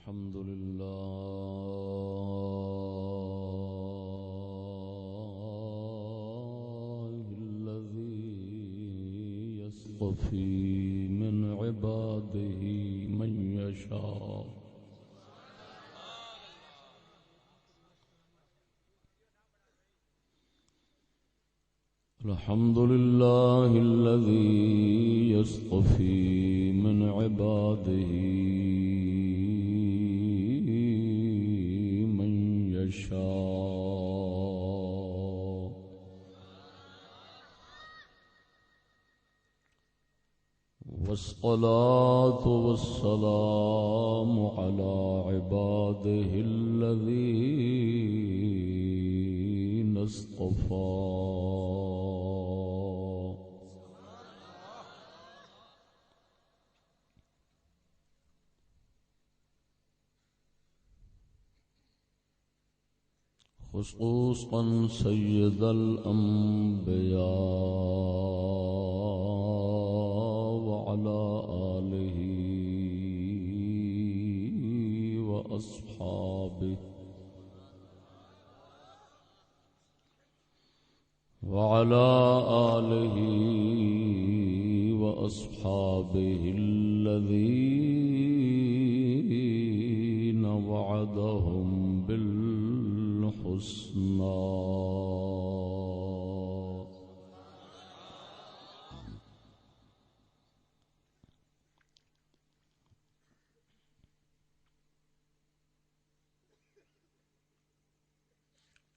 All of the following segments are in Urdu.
الحمد لله الذي يصطفي من عباده من يشاء الحمد لله الذي يصطفي من عباده من يشاء والصلاة والسلام على عباده الذين اصطفى خصوصا سيد الأنبياء وعلى آله وأصحابه وعلى آله وأصحابه الذين وعدهم بالحسنى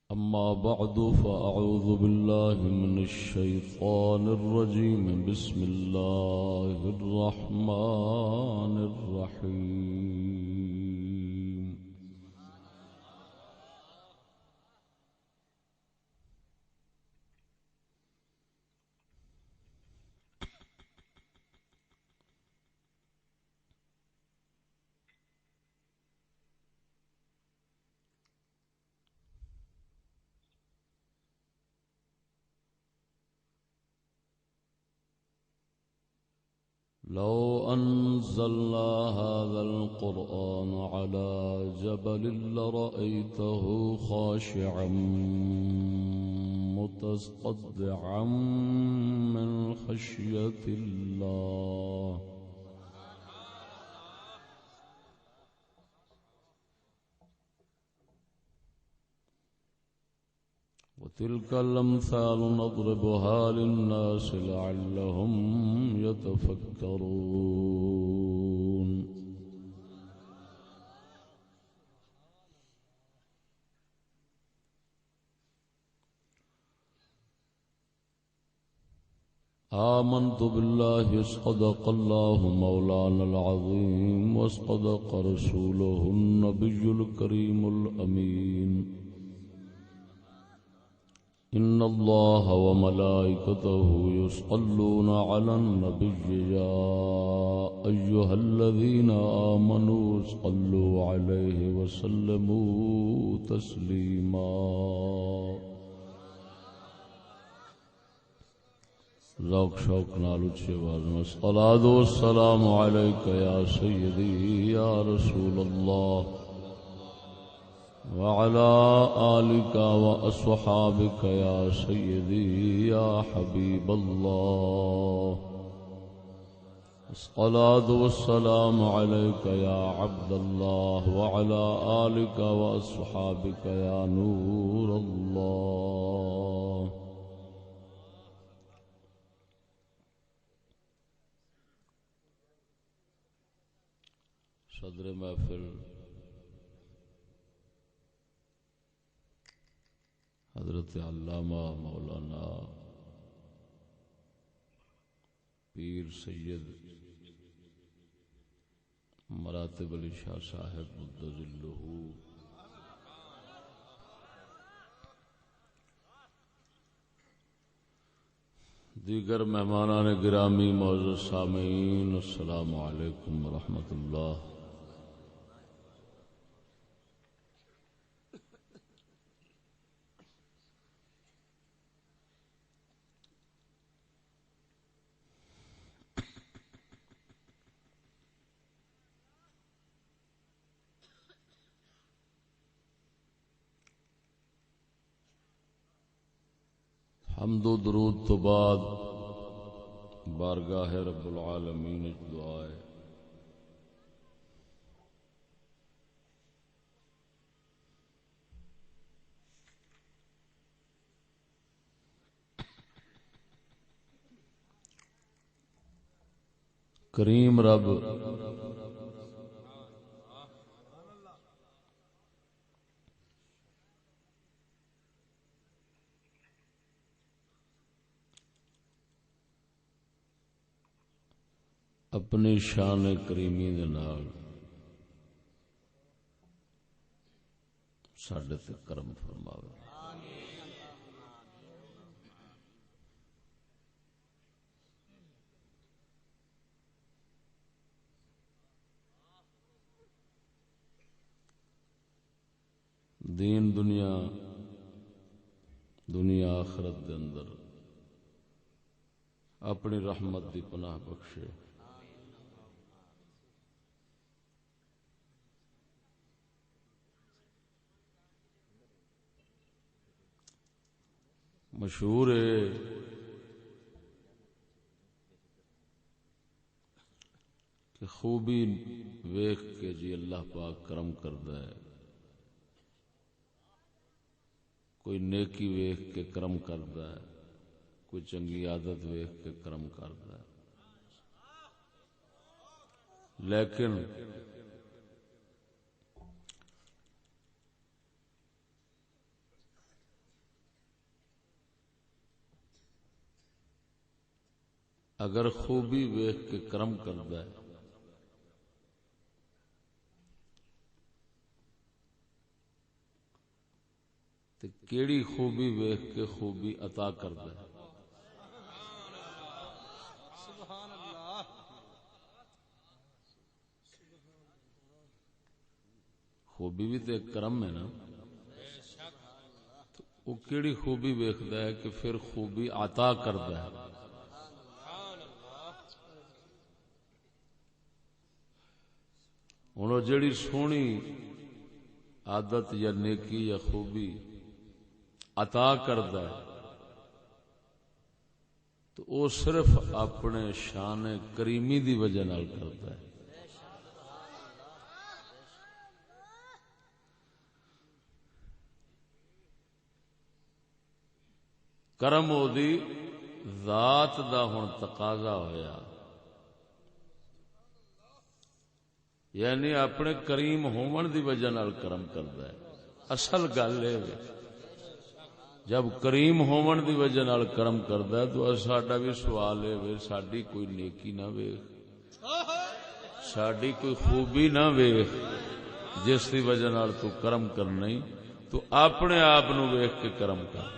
أما بعد فأعوذ بالله من الشيطان الرجيم بسم الله الرحمن الرحيم لو أنزلنا هذا القرآن على جبل لرأيته خاشعا متصدعا من خشية الله وتلك الأمثال نضربها للناس لعلهم يتفكرون آمنت بالله صدق الله مولانا العظيم وصدق رسوله النبي الكريم الأمين إن الله وملائكته يصلون على النبي يا أيها الذين آمنوا صلوا عليه وسلموا تسليما ذوق شوق نال اچھی آواز میں الصلاۃ والسلام علیک یا سیدی یا رسول اللہ وعلى آلك وأصحابك يا سيدي يا حبيب الله الصلاة والسلام عليك يا عبد الله وعلى آلك وأصحابك يا نور الله صدر محفل حضرت علامہ مولانا پیر سید مراتب علی شاہ صاحب مدظلہ دیگر مہمانان گرامی معزز سامعین السلام علیکم ورحمۃ اللہ حمد و درود تو بعد بارگاہ رب العالمین دعا ہے کریم رب اپنی شان کریمی دے نال ساڈے تے کرم فرماوے۔ دین دنیا آخرت دے اندر اپنی رحمت دی پناہ بخشے۔ مشہور ہے کہ خوبی ویکھ کے جی اللہ پاک کرم کردا ہے، کوئی نیکی ویکھ کے کرم کردا ہے، کوئی چنگی عادت ویکھ کے کرم کردا ہے، لیکن اگر خوبی ویکھ کے کرم کردا ہے تے کیڑی خوبی ویکھ کے خوبی عطا کردا ہے۔ خوبی بھی تے ایک کرم ہے نا، تو وہ کیڑی خوبی ویکھدا ہے کہ پھر خوبی عطا کردا ہے۔ ہن جڑی سونی عادت یا نیکی یا خوبی عطا کردا ہے تو وہ صرف اپنے شان کریمی دی وجہ نال کردا ہے۔ کرم او دی ذات دا ہن تقاضا ہویا، یعنی اپنے کریم ہون دی وجہ نال کرم کردا ہے۔ اصل گل ہے جب کریم ہون دی وجہ نال کرم کردا ہے تو ساڈا بھی سوال ہے ساڈی کوئی نیکی نہ ویکھ، ساڈی کوئی خوبی نہ ویکھ جس دی وجہ نال تو کرم کرنا ہی، تو اپنے آپ نو ویکھ کے کرم کر۔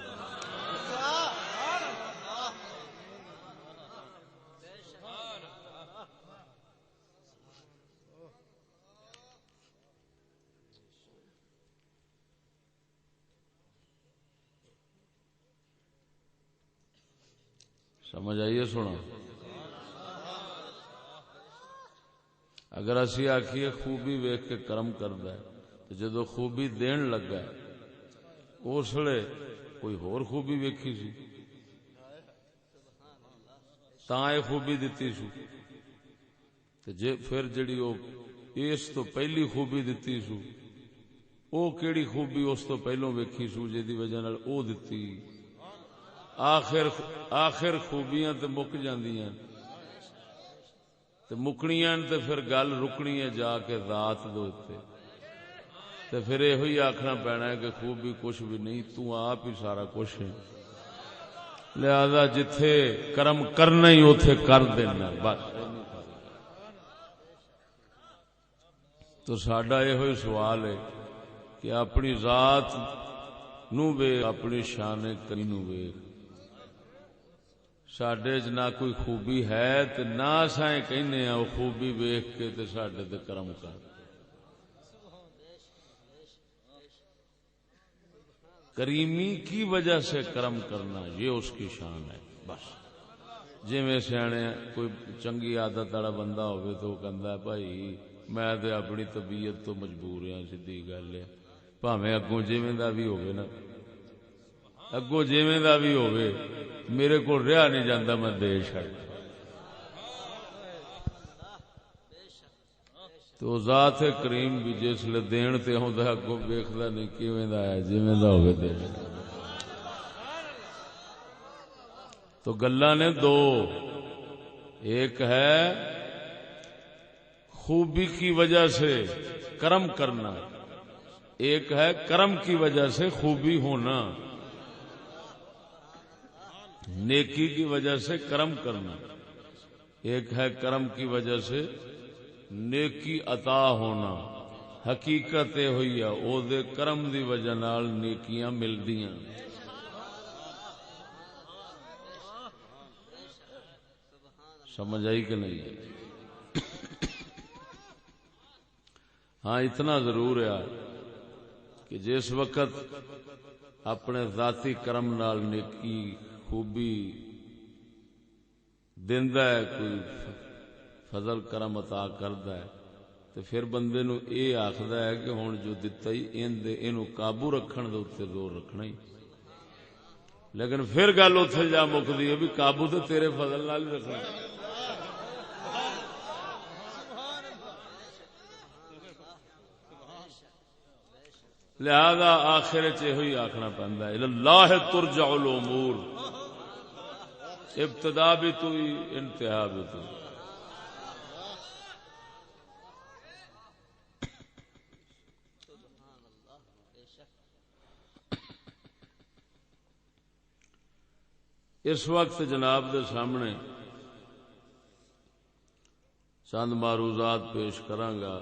سمجھ آئیے؟ سونا اگر اسی آکھیے خوبی ویکھ کے کرم کردا ہے تو جدو خوبی دین لگا ہے اس لیے کوئی ہور خوبی ویکھی سی تاں اے خوبی دتی سو، تے جے پھر جڑی او اس تو پہلی خوبی دتی سو او کیڑی خوبی اس تو پہلوں ویکھی سو جے دی وجہ نال او دتی۔ آخر خوبیاں تے مک جاندیاں تے مکنیاں تے پھر گل رکنی ہے جا کے ذات دے تے، تے پھر ایہو ہی آکھنا پینا ہے کہ خوبی کچھ بھی نہیں، تو آپ ہی سارا کچھ ہے، لہذا جتھے کرم کرنا ہی اوتھے کر دینا بس۔ تو ساڈا یہ ہوئی سوال ہے کہ اپنی ذات نو ویکھ، اپنی شان کریمی نو ویکھ، ساڈے چ نہ کوئی خوبی ہے تے نہ اساں کہنے او خوبی ویکھ کے تے ساڈے تے کرم کر۔ کریمی کی وجہ سے کرم کرنا یہ اس کی شان ہے بس۔ جی میں سیانے کوئی چنگی عادت والا بندہ ہوئے تو وہ کہندا ہے بھائی میں تے اپنی طبیعت تو مجبور ہاں، سیدھی گل ہے، بھاویں اگوں جویں دا بھی ہوئے نا، اگوں جویں دا بھی ہوئے میرے کو رہا نہیں جاندہ میں دے چھڑ تو ذات کریم بھی جس لئے دین تے ہوں دا کو بیکھدا نہیں کیویں دا ہے جویں دا ہوئے دے تو گلاں نے دو ایک ہے خوبی کی وجہ سے کرم کرنا ایک ہے کرم کی وجہ سے خوبی ہونا نیکی کی وجہ سے کرم کرنا ایک ہے کرم کی وجہ سے نیکی عطا ہونا حقیقت یہ ہوئی ہے او دے کرم دی وجہ نال نیکیاں ملدیاں سمجھ آئی کہ نہیں ہاں اتنا ضرور ہے کہ جس وقت اپنے ذاتی کرم نال نیکی خوبی دیندا ہے کوئی فضل کرم عطا کردا ہے تو پھر بندے نو اے آکھدا ہے کہ ہن جو دتا ہی اینو قابو رکھن دے اوتے زور رکھنا ہی لیکن پھر گل اوتھے جا مکدی ہے بھی قابو تے تیرے فضل نال ہی رکھنا لہذا آخر چہی آخنا پہندا ہے اللہ ترجع الامور ابتدا بھی تو انتہا بھی تو اس وقت جناب دے سامنے چند معروضات پیش کراں گا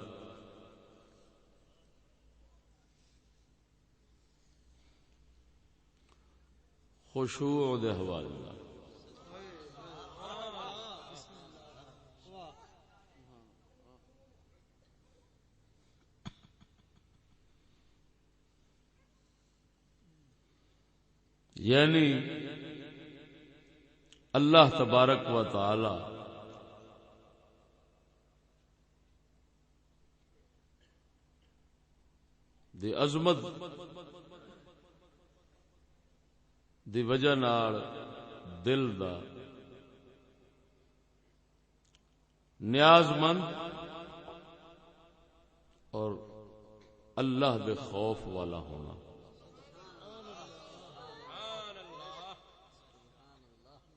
خشوع دے حوالے نال یعنی اللہ تبارک و تعالی دی عظمت دی وجہ نال دل دا نیاز مند اور اللہ دے خوف والا ہونا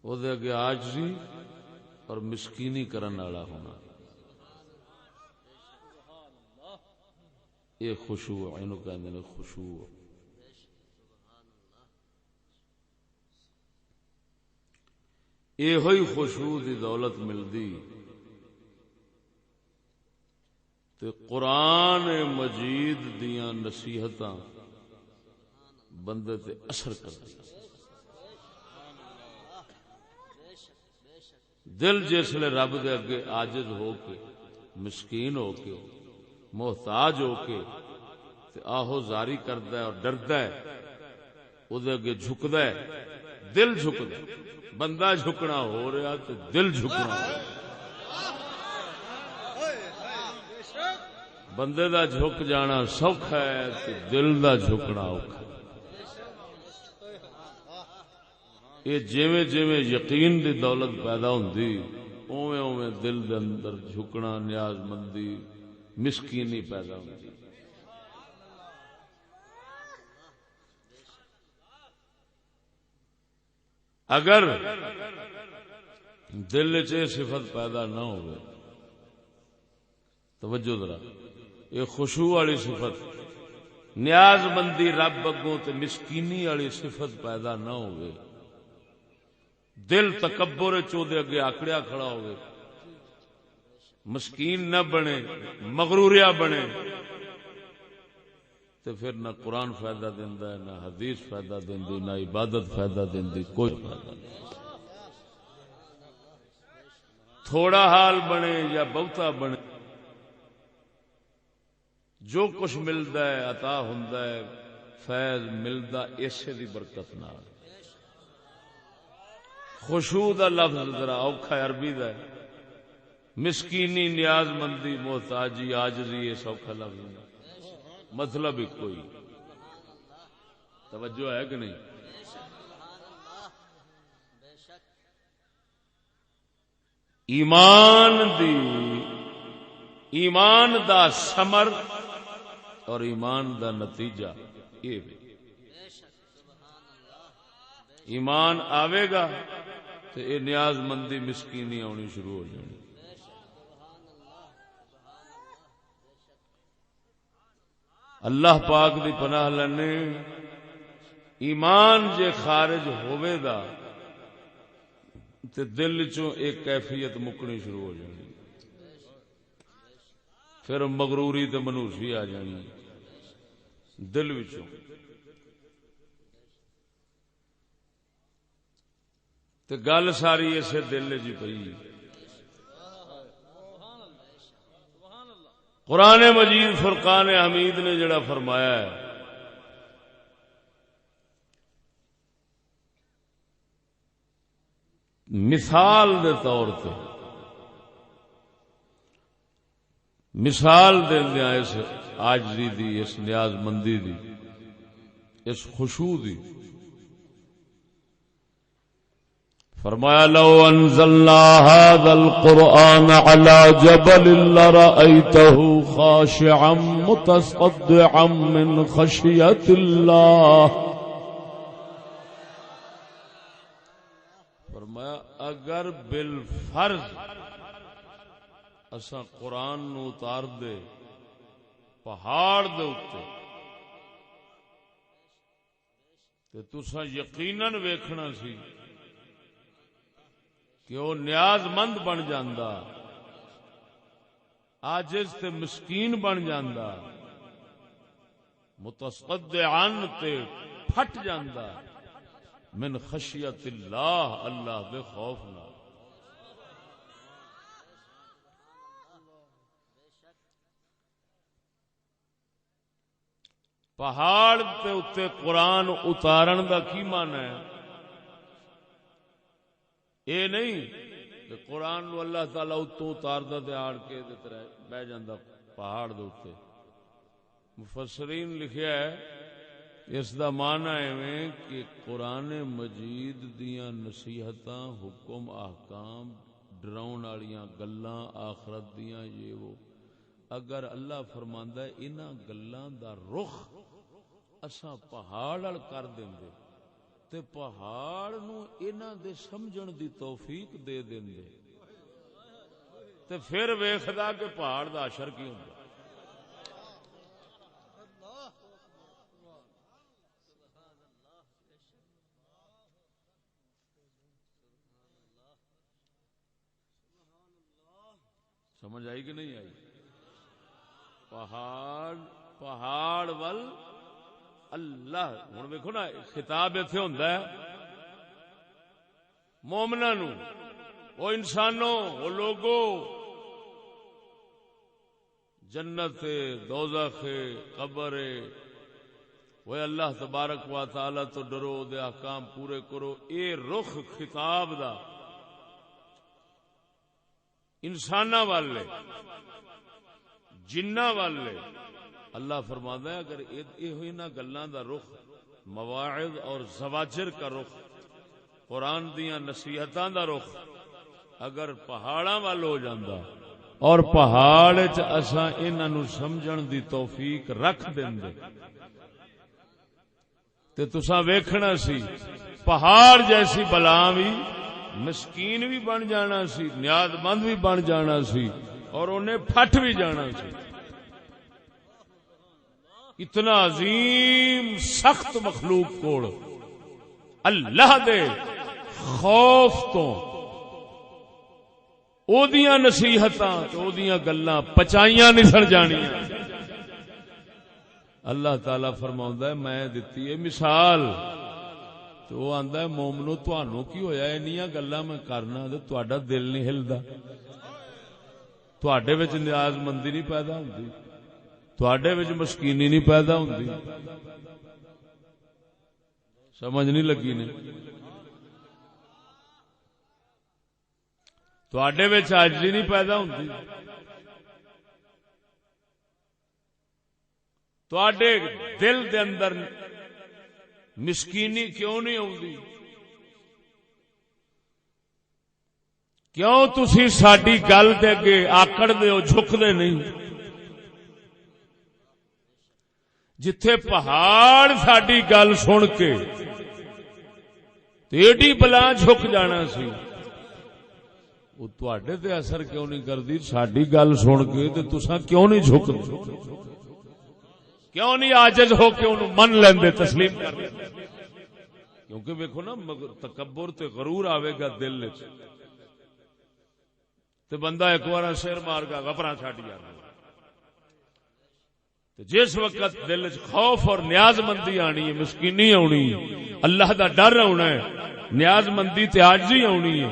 او دے اگے عاجزی اور مسکینی کرن والا ہونا یہ خشوع اینو کہندے نے خشوع یہ ہوئی خشوع دی دولت ملدی تے قرآن مجید دیاں نصیحتاں بندے تے اثر کردی دل جسلے رب دے اگے عاجز ہو کے مسکین ہو کے محتاج ہو کے تے آہو زاری کردا ہے اور ڈردا ہے او دے اگے جھکدا ہے دل جھکدا ہے بندہ جھکنا ہو رہا تے دل جھکنا ہو رہا بندے دا جھک جانا سوکھا ہے تے دل دا جھکنا اوکھا یہ جویں جویں یقین دی دولت پیدا ہوندی اوویں اوویں دل دے اندر جھکنا نیاز مندی مسکینی پیدا ہوندی اگر دل چ صفت پیدا نہ ہوئے توجہ ذرا یہ خشوع والی صفت نیاز مندی رب اگوں تے مسکینی والی صفت پیدا نہ ہوئے دل تکبر چودے اگے آکڑیا کھڑا ہوئے مسکین نہ بنے مغروریا بنے تو پھر نہ قرآن فائدہ دیندا ہے نہ حدیث فائدہ دیندی نہ عبادت فائدہ دیندی کوئی فائدہ نہیں تھوڑا حال بنے یا بہتا بنے جو کچھ ملدا ہے عطا ہوندا ہے فیض ملدا اسے دی برکت نال خشوع دا لفظ ذرا اوکھا عربی دا ہے مسکینی نیاز مندی محتاجی عاجزی یہ سوکھا لفظ نہیں مطلب ہی کوئی توجہ ہے کہ نہیں ایمان دا ثمر اور ایمان دا نتیجہ یہ ایمان آوے گا تو یہ نیاز مندی مسکینی آنی شروع ہو جانی. اللہ پاک دی پناہ لینے ایمان جے خارج ہوئے دا تے دل چوں ایک کیفیت مکنی شروع ہو جانی. پھر مغروری تے منوسی آ جانی دل وچوں. تے گل ساری اسے دل جی پئی. قرآن مجید فرقان حمید نے جڑا فرمایا ہے مثال دے طور تے مثال دیندیاں اس عاجزی دی، اس نیاز مندی دی، اس خشوع دی، فرمایا لو انزلنا هذا القرآن على جبل لرأيته خاشعا متصدعا من خشية الله. فرمایا اگر بالفرض اساں قرآن نو اتار دے پہاڑ دے اوتے تے تساں یقیناً ویکھنا سی کہ وہ نیاز مند بن جاندا، عاجز تے مسکین بن جاندا، متصدعان تے پھٹ جاندا من خشیت اللہ، اللہ دے خوف نال. پہاڑ تے اتے قرآن اتارن دا کی معنی ہے؟ اے نہیں کہ قرآن نو اللہ تعالی اتوں اتاردا تے آڑ کے بہ جاندا پہاڑ دے اوتے. مفسرین لکھیا ہے اس دا معنی ہے کہ قرآن مجید دیاں نصیحتاں، حکم، احکام، ڈراؤن والیاں گلاں آخرت دیاں یہ وہ، اگر اللہ فرماندا ہے انہاں گلاں دا رخ اساں پہاڑ وال کر دیندے تے پہاڑ نو انہاں دے سمجھن دی توفیق دے دیندے تے پھر ویکھدا کہ پہاڑ دا اثر کی ہوندا. سمجھ آئی کہ نہیں آئی؟ پہاڑ ول اللہ ہن ویکھو نا خطاب ایتھے ہوندا ہے مومناں نو، او انسانوں، او لوگو، جنت دوزخ قبر، وہ اللہ تبارک و تعالی تو ڈرو، دے احکام پورے کرو. اے رخ خطاب دا انساناں والے جناں والے اللہ فرماتا ہے اگر انہاں گلاں دا رخ مواعظ اور زواجر کا رخ، قرآن دیاں نصیحتاں دا رخ اگر پہاڑاں وال ہو جاندا اور پہاڑ وچ اساں انہاں نو سمجھن دی توفیق رکھ دیندے تے تساں ویکھنا سی پہاڑ جیسی بلا بھی مسکین بھی بن جانا سی، نیاز مند بھی بن جانا سی اور انہیں پھٹ بھی جانا سی. اتنا عظیم سخت مخلوق کوڑ اللہ دے خوف تو او دیاں نصیحتاں تے او دیاں گلاں پچائیاں نہیں سن جانیاں. اللہ تعالی فرماوندا ہے میں دتی ہے مثال، تو وہ آندا ہے مومنو تانوں کی ہویا انیاں گلاں میں کرنا تے تہاڈا دل نہیں ہلدا، تہاڈے وچ نیاز مندی نہیں پیدا ہوندی، تہاڈے وچ مسکینی نہیں پیدا ہوندی. سمجھ نہیں لگی نے؟ تہاڈے وچ عاجزی نہیں پیدا ہوندی، تہاڈے دل دے اندر مسکینی کیوں نہیں ہوندی؟ کیوں تسی ساڈی گل دے اگے آکڑ دے ہو، جھک دے نہیں؟ جتھے پہاڑ ساڈی گل سن کے ایڈی بلا جھک جانا سی، وہ تواڈے تے اثر کیوں نہیں کردی؟ ساڈی گل سن کے تے تساں کیوں نہیں جھکدے؟ کیوں نہیں عاجز ہو کے انہوں من لیندے، تسلیم کر لیندے؟ کیونکہ ویکھو نا، تکبر تے غرور آوے گا دل وچ تے بندہ ایک بار سر مار گا غبراں چھڈ جاندا۔ جس وقت دل وچ خوف اور نیاز مندی آنی ہے، مسکینی آنی ہے، اللہ دا ڈر آنا ہے، نیاز مندی تے عاجزی آنی ہے،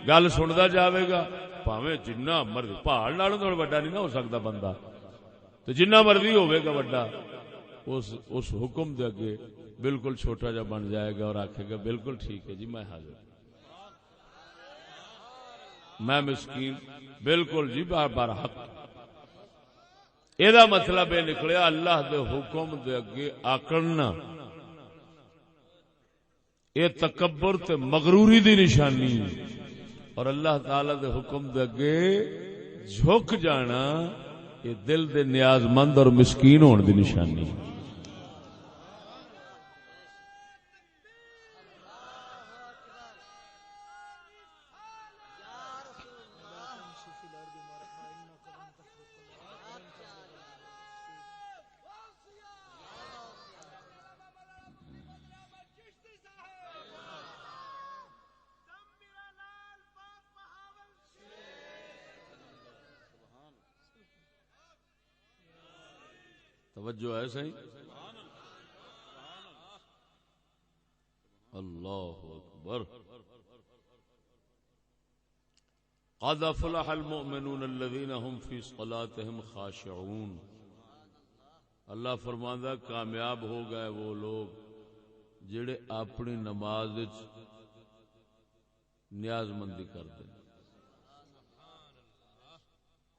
گل سندا جاوے گا، بھاویں جنہ مرضی، پہاڑ نالوں تو وڈا نہیں نہ ہو سکتا بندہ، تو جنہ مرضی ہوے گا وڈا، اس حکم دے اگے بالکل چھوٹا جا بن جائے گا اور آکھے گا بالکل ٹھیک ہے جی، میں حاضر، میں مسکین، بالکل جی، بار بار حق۔ یہ مطلب یہ نکلیا اللہ دے حکم دے اگے آکڑنا یہ تکبر تے مغروری دی نشانی ہے، اور اللہ تعالی دے حکم دے اگے جھک جانا یہ دل دے نیاز مند اور مسکین ہون دی نشانی ہے۔ توجہ ہے صحیح؟ اللہ اکبر۔ قد افلح المؤمنون الذين هم في صلاتهم خاشعون۔ اللہ فرماندا کامیاب ہو گئے وہ لوگ جڑے اپنی نماز وچ نیاز مندی کردے،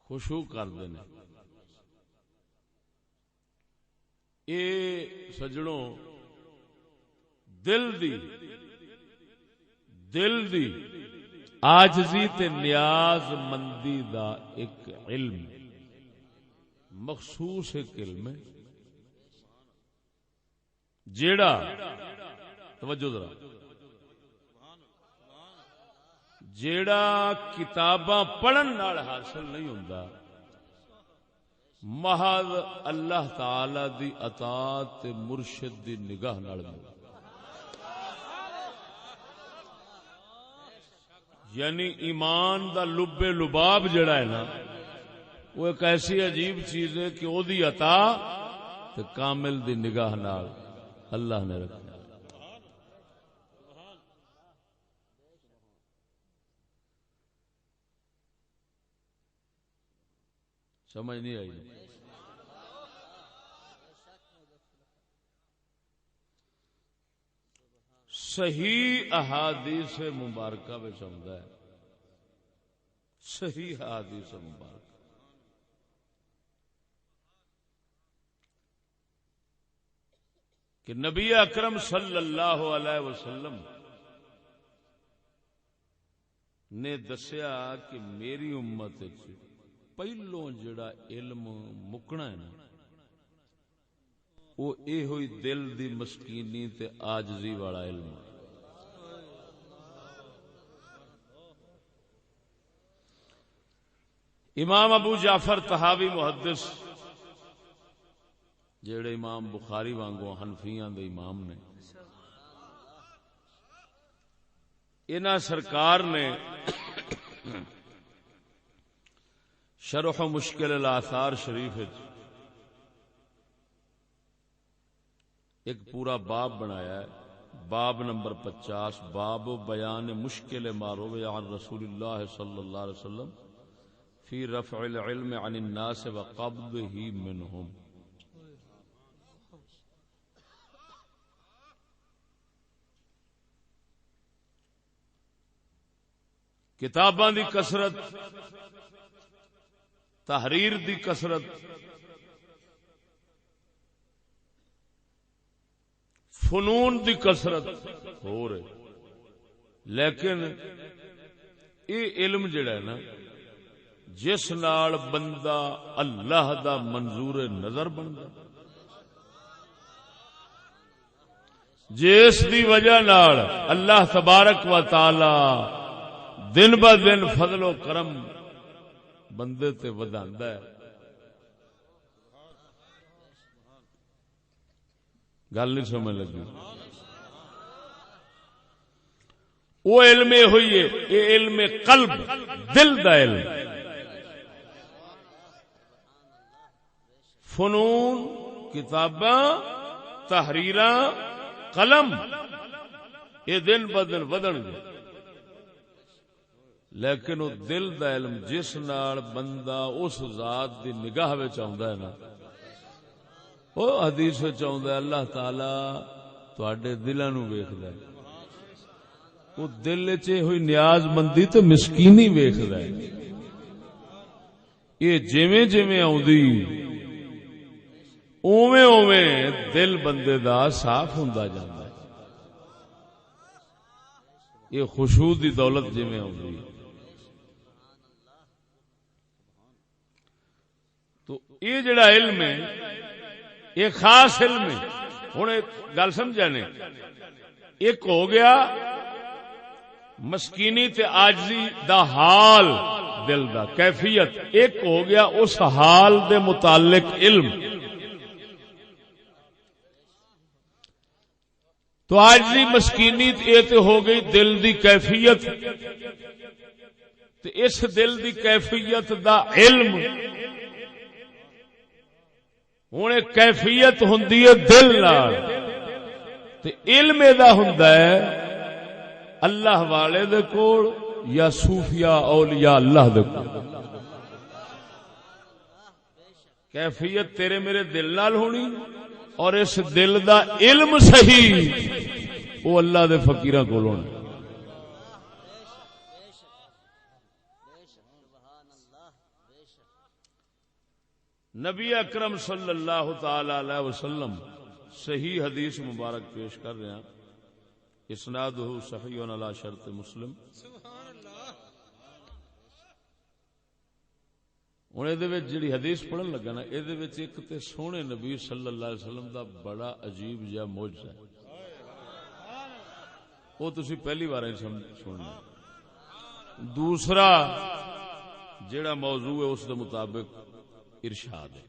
خشوع کردے نے۔ اے سجڑوں دل دی عاجزی تے نیاز مندی دا ایک علم، مخصوص ایک علم ہے جیڑا، توجہ ذرا، جیڑا کتاباں پڑھن نال حاصل نہیں ہوندا، محض اللہ تعالی دی اطاعت تے مرشد دی نگاہ نال ملدا۔ یعنی ایمان دا لب لباب جڑا ہے نا، وہ ایک ایسی عجیب چیز ہے کہ او دی عطا تے کامل دی نگاہ نال اللہ نے رکھا۔ سمجھ نہیں آئی؟ صحیح احادیث مبارکہ وچ آندا ہے، صحیح احادیث مبارکہ کہ نبی اکرم صلی اللہ علیہ وسلم نے دسیا کہ میری امت وچ پہلوں جڑا علم مکنا ہے نا، وہ اے ہوئی دل دی مسکینی تے عاجزی والا علم ہے۔ امام ابو جعفر طحاوی محدث جڑے امام بخاری وانگوں حنفیاں دے امام نے، انہاں سرکار نے شرح مشکل الاثار شریف ایک پورا باب بنایا ہے، باب نمبر 50، باب بیان مشکل ما روی عن رسول اللہ صلی اللہ علیہ وسلم فی رفع العلم عن الناس وقبضه منهم۔ کتاباں دی کثرت، تحریر دی کثرت، فنون دی کثرت ہو رہے، لیکن یہ علم جڑا ہے نا جس نال بندہ اللہ دا منظور نظر بندا، جس دی وجہ نال اللہ تبارک و تعالی دن ب دن فضل و کرم بندے تے وداندا ہے. گل نہیں سمجھ لگی؟ وہ علم ہوئی ہے، یہ علم قلب دل دا علم. فنون کتاباں تحریراں قلم یہ دن بدن ودن گے، لیکن وہ دل دا علم جس نال بندہ اس ذات دی نگاہ وچ آوندا ہے نا، وہ حدیث وچ آوندا ہے اللہ تعالی تواڈے دلاں نوں ویکھدا ہے، وہ دل وچ ہوئی نیاز مندی تے مسکینی ویکھدا ہے. یہ جویں جویں آوندی اوویں اوویں دل بندے دا صاف ہوندا جاندا ہے. یہ خشوع دی دولت جویں آوندی تو یہ جڑا علم ہے یہ خاص علم ہے. ہن گل سمجھانے، ایک ہو گیا مسکینی تے عاجزی دا حال دل دا کیفیت، ایک ہو گیا اس حال دے متعلق علم. تو عاجزی مسکینی یہ تے ہو گئی دل دی کیفیت، تے اس دل دی کیفیت دا علم ہن کیفیت ہوندی ہے دل نال، تے علم دا ہوندا ہے اللہ والے دے کول یا صوفیاء اولیاء اللہ دے کول. کیفیت تیرے میرے دل نال ہونی، اور اس دل دا علم صحیح وہ اللہ دے فقیراں کول ہونا. نبی اکرم صلی اللہ تعالی علیہ وسلم صحیح حدیث مبارک پیش کر رہے ہیں، اسنادہ صحیح علی شرط مسلم. ہوں یہ جڑی حدیث پڑھن لگا نا، یہ ایک تے سونے نبی صلی اللہ علیہ وسلم دا بڑا عجیب جہا معجزہ ہے، وہ تسی پہلی بار سننا. دوسرا جڑا موضوع ہے اس دے مطابق ارشاد ہے.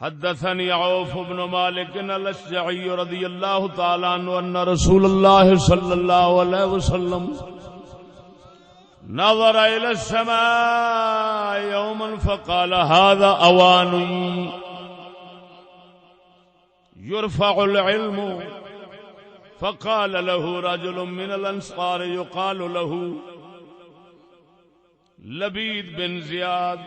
حدثني عوف بن مالك الاشجعي رضي الله تعالى عنه ان رسول الله صلى الله عليه وسلم نظر الى السماء يوما فقال هذا اوان يرفع العلم، فقال له رجل من الانصار يقال له لبيد بن زياد،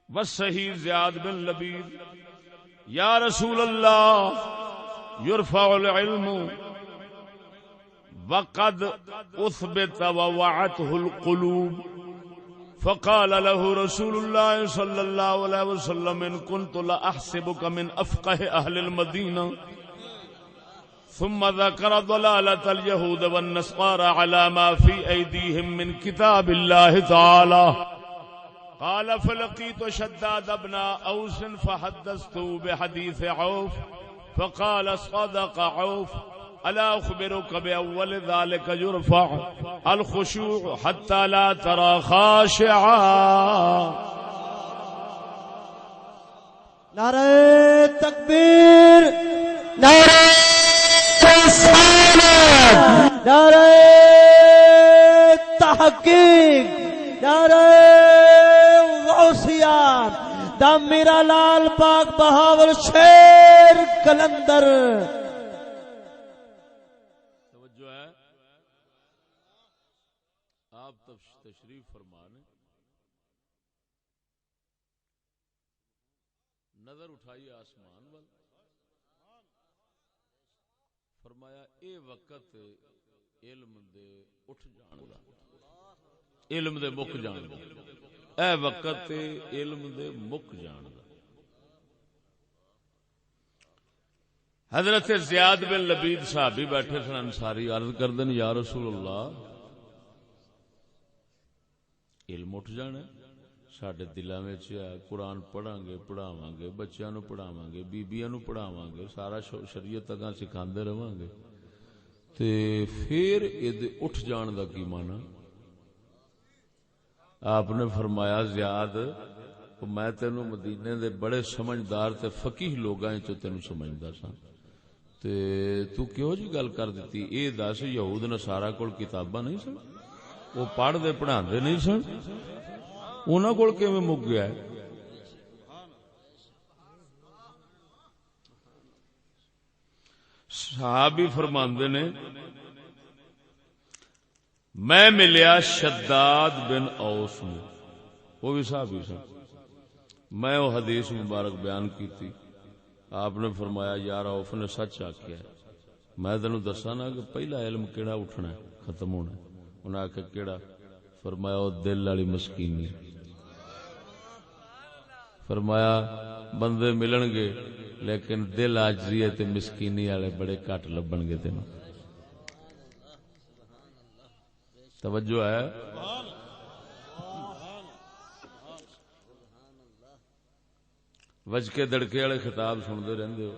والصحيح زياد بن لبيد، يا رسول الله يرفع العلم وقد اثبت ووعته القلوب. فقال له رسول الله صلى الله عليه وسلم إن كنت لأحسبك من أفقه أهل المدينة. ثم ذكر ضلالة اليهود والنصارى على ما في أيديهم من كتاب الله تعالى. قال فلقيت شداد بن أوس فحدثته بحديث عوف فقال صدق عوف ألا أخبرك بأول ذلك يرفع الخشوع حتى لا ترى خاشعا. نعرہ تکبیر، نعرہ رسالت، نعرہ تحقیق، نعرہ غوثیہ، دم میرا لال پاک بہاول شیر کلندر. توجہ ہے، آپ تشریف فرمانے، نظر اٹھائیے آسمان وال، فرمایا اے وقت علم دے اٹھ جان دا، علم دے مک جان دا، اے وقت علم دے مک جان دا. حضرت زیاد بن لبید صحابی بیٹھے سن انصاری، عرض کردے نے یا رسول اللہ علم اٹھ جانا ساڈے دلاں وچ ہے، قرآن پڑھاں گے پڑھاواں گے، بچیاں نو پڑھاواں گے، بیبیاں نو پڑھاواں گے، سارا شریعت اگاں سکھاندے رہواں گے، تے پھر اے اٹھ جان دا کی مانا؟ آپ نے فرمایا زیاد میں تینو مدینے دے بڑے سمجھدار تے فقیہ لوگاں چوں تینو سمجھدا سا، تے تو کیوں جی گل کر دتی؟ اے دس یہود نصارا کول کتاباں نہیں سن؟ وہ پڑھ دے پڑھاندے نہیں سن؟ انہاں کول کیویں مک گیا ہے؟ صحابی فرماندے نے میں ملیا شداد بن اوس میں، وہ بھی صحابی سن، میں وہ حدیث مبارک بیان کی تھی، آپ نے فرمایا یار اوف نے سچ آکھیا ہے، میں تینوں دساں نا کہ پہلا علم کیڑا اٹھنا ہے ختم ہونا ہے؟ انہاں آکھیا کیڑا؟ فرمایا وہ دل والی مسکینی۔ فرمایا بندے ملن گے لیکن دل عاجزی تے مسکینی والے بڑے گھٹ لبن گے تینوں۔ توجہ ہے؟ وج کے دڑکے والے خطاب سنتے رہندے ہو،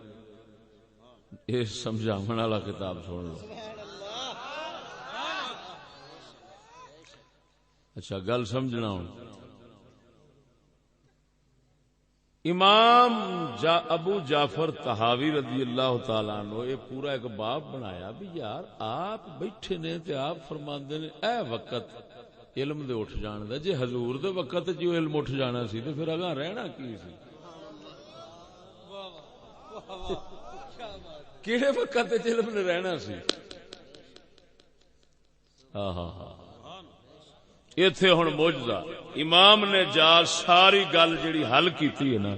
یہ سمجھاون والا خطاب سن لو۔ اچھا گل سمجھنا ہوں، امام ابو جعفر طحاوی رضی اللہ تعالیٰ عنہ یہ پورا ایک باب بنایا بھی یار آپ بیٹھے نے تے آپ فرماندے نے اے وقت علم دے اٹھ جان دا، جے حضور دے وقت جو علم اٹھ جانا سی تے پھر اگاں رہنا کی سی؟ کیڑے وقت علم نے رہنا سی؟ ہاں ہاں ہاں، ایتھے ہن معجزہ امام نے جا ساری گل جڑی حل کیتی ہے نا،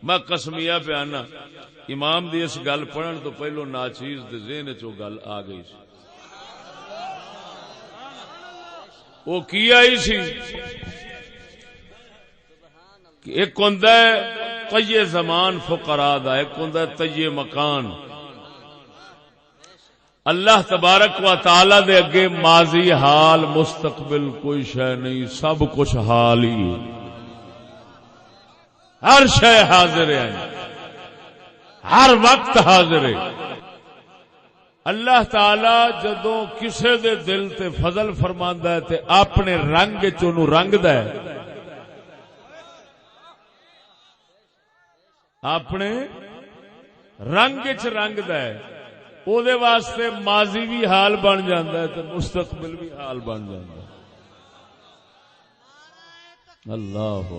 میں قسمیہ پیانا امام دی اس گل پڑھن تو پہلو ناچیز دے ذہن چ گل آ گئی سی۔ وہ کی آئی سی کہ ایک ہوندا ہے طی زمان فقراء دا، ایک ہوندا ہے طی مکان۔ اللہ تبارک و تعالی دے اگے ماضی حال مستقبل کوئی شے نہیں، سب کچھ حال ہی ہے، ہر شے حاضر ہے، ہر وقت حاضر ہے۔ اللہ تعالی جدوں کسے دے دل تے فضل فرماندا ہے تے اپنے رنگ وچ اونوں رنگدا ہے، اپنے رنگ وچ رنگدا ہے، او دے واسطے ماضی بھی حال بن جاندا ہے تے مستقبل بھی حال بن جاندا ہے۔ اللہ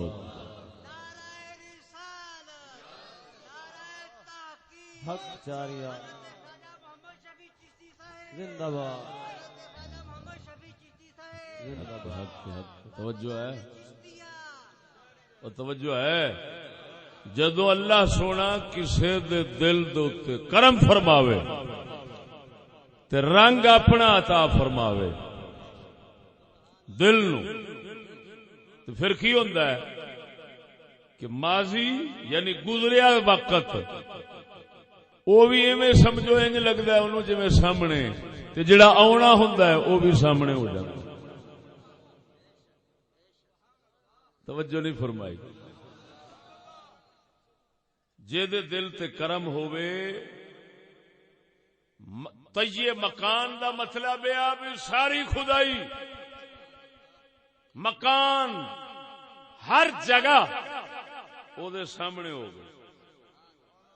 حق جاریہ زندہ باد زندہ باد۔ توجہ ہے؟ اور توجہ ہے؟ جدو اللہ سونا کسے دے دل دے اوتے کرم فرماوے تے رنگ اپنا عطا فرماوے دل نو، تے پھر کی ہوندا ہے کہ ماضی یعنی گزریا وقت وہ بھی ایویں سمجھو انج لگدا ہے انہوں جویں سامنے، تے جڑا آنا ہوندا ہے وہ بھی سامنے ہو جاتا۔ توجہ نہیں فرمائی؟ جے دے دل تے کرم ہووے، طی مکان دا مطلب ہے بھی ساری خدائی مکان ہر جگہ او دے سامنے ہو گئے۔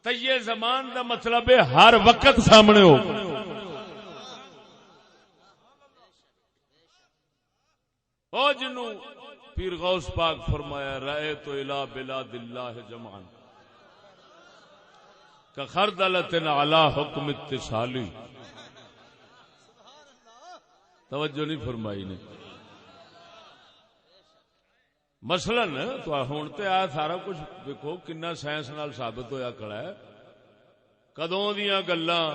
طی زمان دا مطلب ہے ہر وقت سامنے ہو گئے۔ او جنوں پیر غوث پاک فرمایا رائے تو الہ بلاد اللہ جمعان کخردلۃ علی حکم اتصالی۔ توجہ نہیں فرمائی نے؟ مثلا تو ہون تے آ سارا کچھ دیکھو کنا سائنس نال ثابت ہویا کھڑا ہے، کدوں دیاں گلاں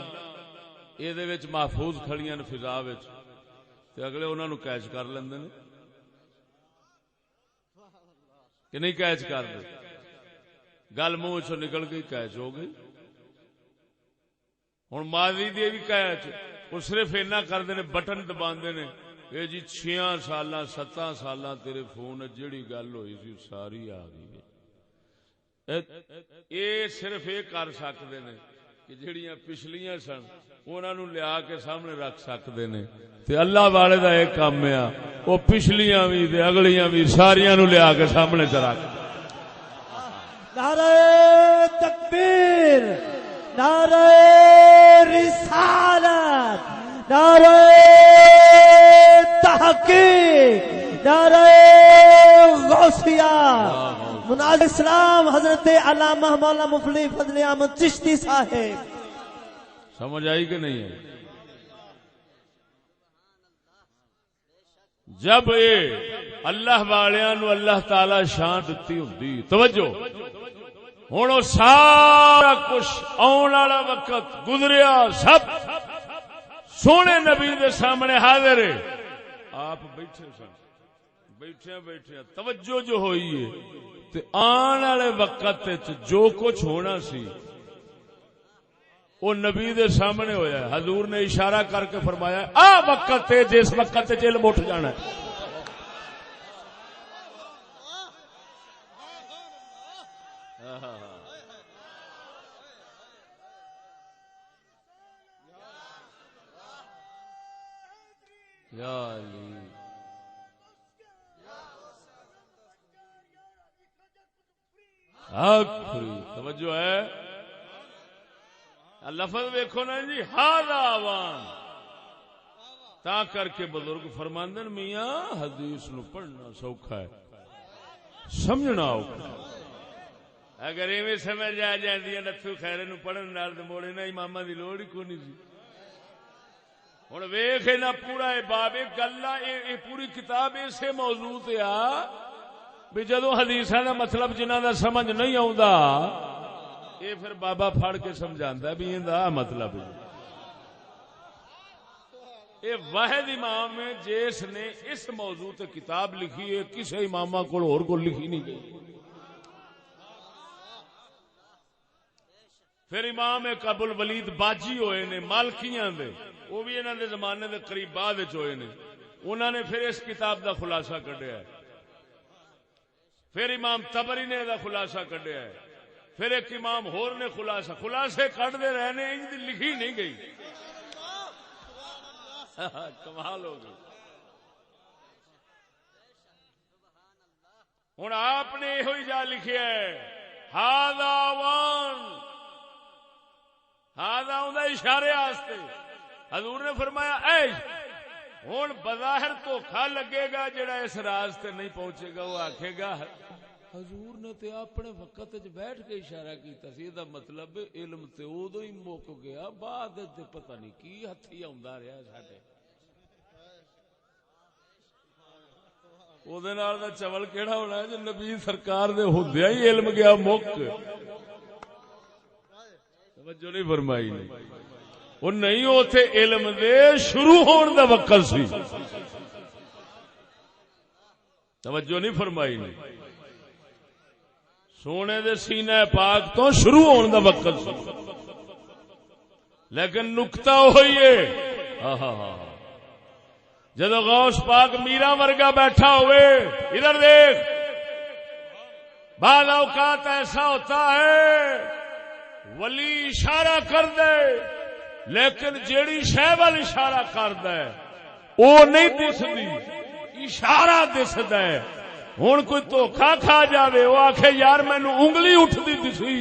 اے دے وچ محفوظ کھڑیاں نے فضا وچ، تے اگلے انہاں نو کیچ کر لیندے نے کہ نہیں؟ کیچ کر دے، گل منہ چوں نکل گئی کیچ ہو گئی۔ توجہ نہیں فرمائی؟ ہاں، تے پھر کیوں نہیں کیچ کردے؟ گل منہ چوں نکل گئی کیچ ہو گئی۔ گل منہ چوں نکل گئی کیچ ہو گئی۔ توجہ نہیں فرمائی؟ ہوں ماضی دی بھی وہ صرف اینا کرتے ہیں بٹن دباندے نے یہ جی 6 سال 7 سال تیرے فون جیڑی گل ہوئی سی ساری آ گئی یہ صرف یہ کر سکتے ہیں کہ جہاں پچھلیاں سن انہاں نو لیا کے سامنے رکھ سکتے ہیں تے اللہ والے دا ایک کام ہے وہ پچھلیاں بھی تے اگلیاں بھی ساریاں نو لیا کے سامنے تے رکھ نعرہ تکبیر نعرہ رسالت نعرہ تحقیق نعرہ غوثیہ مناظر اسلام حضرت علامہ مولانا مفلی فضل احمد چشتی صاحب. سمجھ آئی کہ نہیں ہے؟ جب یہ اللہ والیاں نو اللہ تعالی شان دتی ہوندی توجہ ہن او سارا کچھ آن والا وقت گزریا سب سونے نبی دے سامنے حاضر ہے آپ بیٹھے سن بیٹھے توجہ جو ہوئی ہے تے آن والے وقت جو کچھ ہونا سی وہ نبی دے سامنے ہویا ہے. حضور نے اشارہ کر کے فرمایا آ وقت ہے جس وقت علم اٹھ جانا ہے. یا علی آخری توجہ ہے لفظ دیکھو نا جی ہاذا آوان تا کر کے بزرگ فرماندن میاں حدیث نو پڑھنا سوکھا ہے سمجھنا اوکھا. اگر ایویں سمجھ آ جاندی ہے نتھو خیرے نو پڑھن نال تے موڑے نہ اماماں دی لوڑ ہی کوئی نہیں سی. ہن ویکھ نا پورا اے باب گلا اے پوری کتاب اسے موضوع تے آ بھی جدوں حدیثاں دا مطلب جنہاں دا سمجھ نہیں آوندا یہ پھر بابا پھڑ کے سمجھاندا بھی ایندا مطلب ہے. یہ واحد امام ہے جس نے اس موضوع تے کتاب لکھی ہے کسی امامہ کول اور کو لکھی نہیں گئی. پھر امام ابو الولید باجی ہوئے نے مالکیاں دے وہ بھی انہاں دے زمانے دے قریب بعد وچ ہوئے نے انہاں نے پھر اس کتاب دا خلاصہ کڈیا ہے. پھر امام طبری نے دا خلاصہ کڈیا ہے. پھر ایک امام ہور نے خلاصے کڈتے رہنے ان دی لکھی نہیں گئی. کمال ہو گئی. ہوں آپ نے یہ جا لکھیا ہے ہاذا وان ہاذا اوندا اشارے واسطے. حضور نے فرمایا اے ہوں بظاہر دھوکھا لگے گا جڑا اس راز تے نہیں پہنچے گا وہ آکھے گا حضور نے تے اپنے وقت وچ بیٹھ کے اشارہ کیتا سی دا مطلب علم تے اودوں ہی مک گیا بعد تے پتہ نہیں کی ہتھی آوندا رہیا ساڈے او دے نال دا چول کیڑا ہونا ہے جو نبی سرکار دے ہوندیا ہی علم گیا مک. توجہ نہیں فرمائی نے وہ نہیں اوتھے علم دے شروع ہون دا وقت سی. توجہ نہیں فرمائی نے سونے دے سینہ پاک تو شروع ہون دا وقت سی. لیکن نکتہ ہوئی ہے جدو غوث پاک میرا ورگا بیٹھا ہوئے ادھر دیکھ بعض اوقات ایسا ہوتا ہے ولی اشارہ کر دے لیکن جیڑی شے وال اشارہ کردا ہے او نہیں دسدی اشارہ دسدا ہے. ہن کوئی دھوکھا کھا جاوے او آکھے یار مینوں انگلی اٹھدی دسی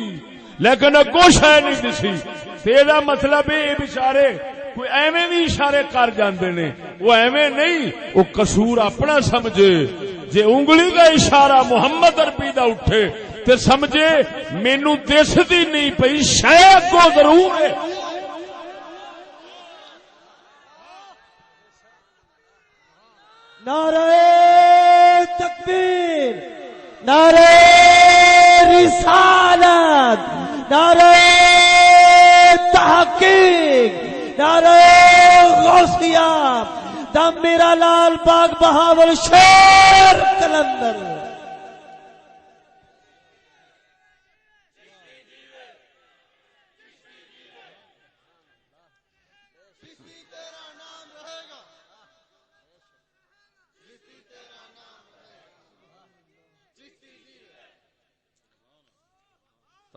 لیکن اگوں شے نہیں دسی تے دا مطلب اے بیچارے کوئی ایویں بھی اشارے کر جاندے نے وہ ایویں نہیں وہ قصور اپنا سمجھے. جے انگلی کا اشارہ محمد عربی دا اٹھے تے سمجھے مینوں دسدی نہیں پئی شاید کو ضرور ہے. نعرہ تکبیر نعرہ رسالت نعرہ تحقیق نعرہ غوثیہ دم میرا لال پاک بہاول شیر کلندر.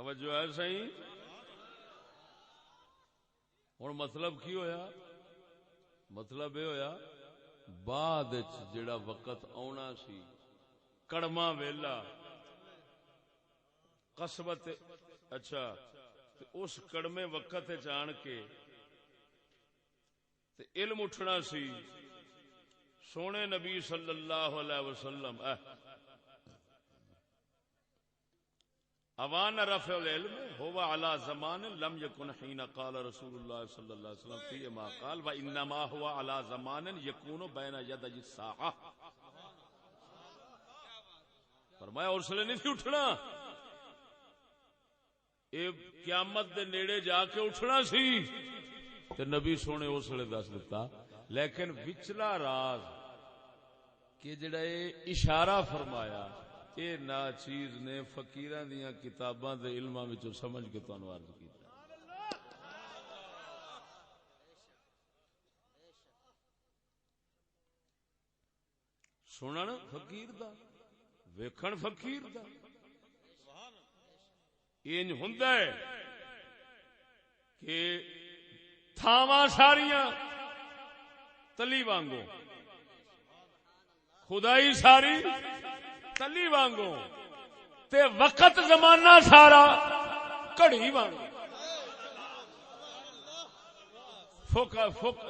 توجہ ہے صحیح. ہن مطلب کی ہویا؟ مطلب یہ ہویا بعد جڑا وقت آنا سی کڑما ویلا قصبت، اچھا اس کڑمے وقت آن کے تے علم اٹھنا سی. سونے نبی صلی اللہ علیہ وسلم اوان رفع العلم هو على زمان لم يكن حين قال رسول الله صلی اللہ علیہ وسلم فيه ما قال وانما هو على زمان يكون بين يدي الساعه. فرمایا اس لیے نہیں اٹھنا، اے قیامت دے نیڑے جا کے اٹھنا سی تے نبی سونے اس لیے دس دیتا. لیکن وچلا راز کہ جڑا اے اشارہ فرمایا اے نا چیز نے فقیراں دیاں کتاباں دے علماں وچوں سمجھ کے تانوں عرض کیتا. سنن فقیر دا، ویکھن فقیر دا. انج ہوندا ہے کہ تھاواں ساریاں تلی وانگو، خدائی ساری تلی وانگو، تے وقت زمانہ سارا کڑی وانگو.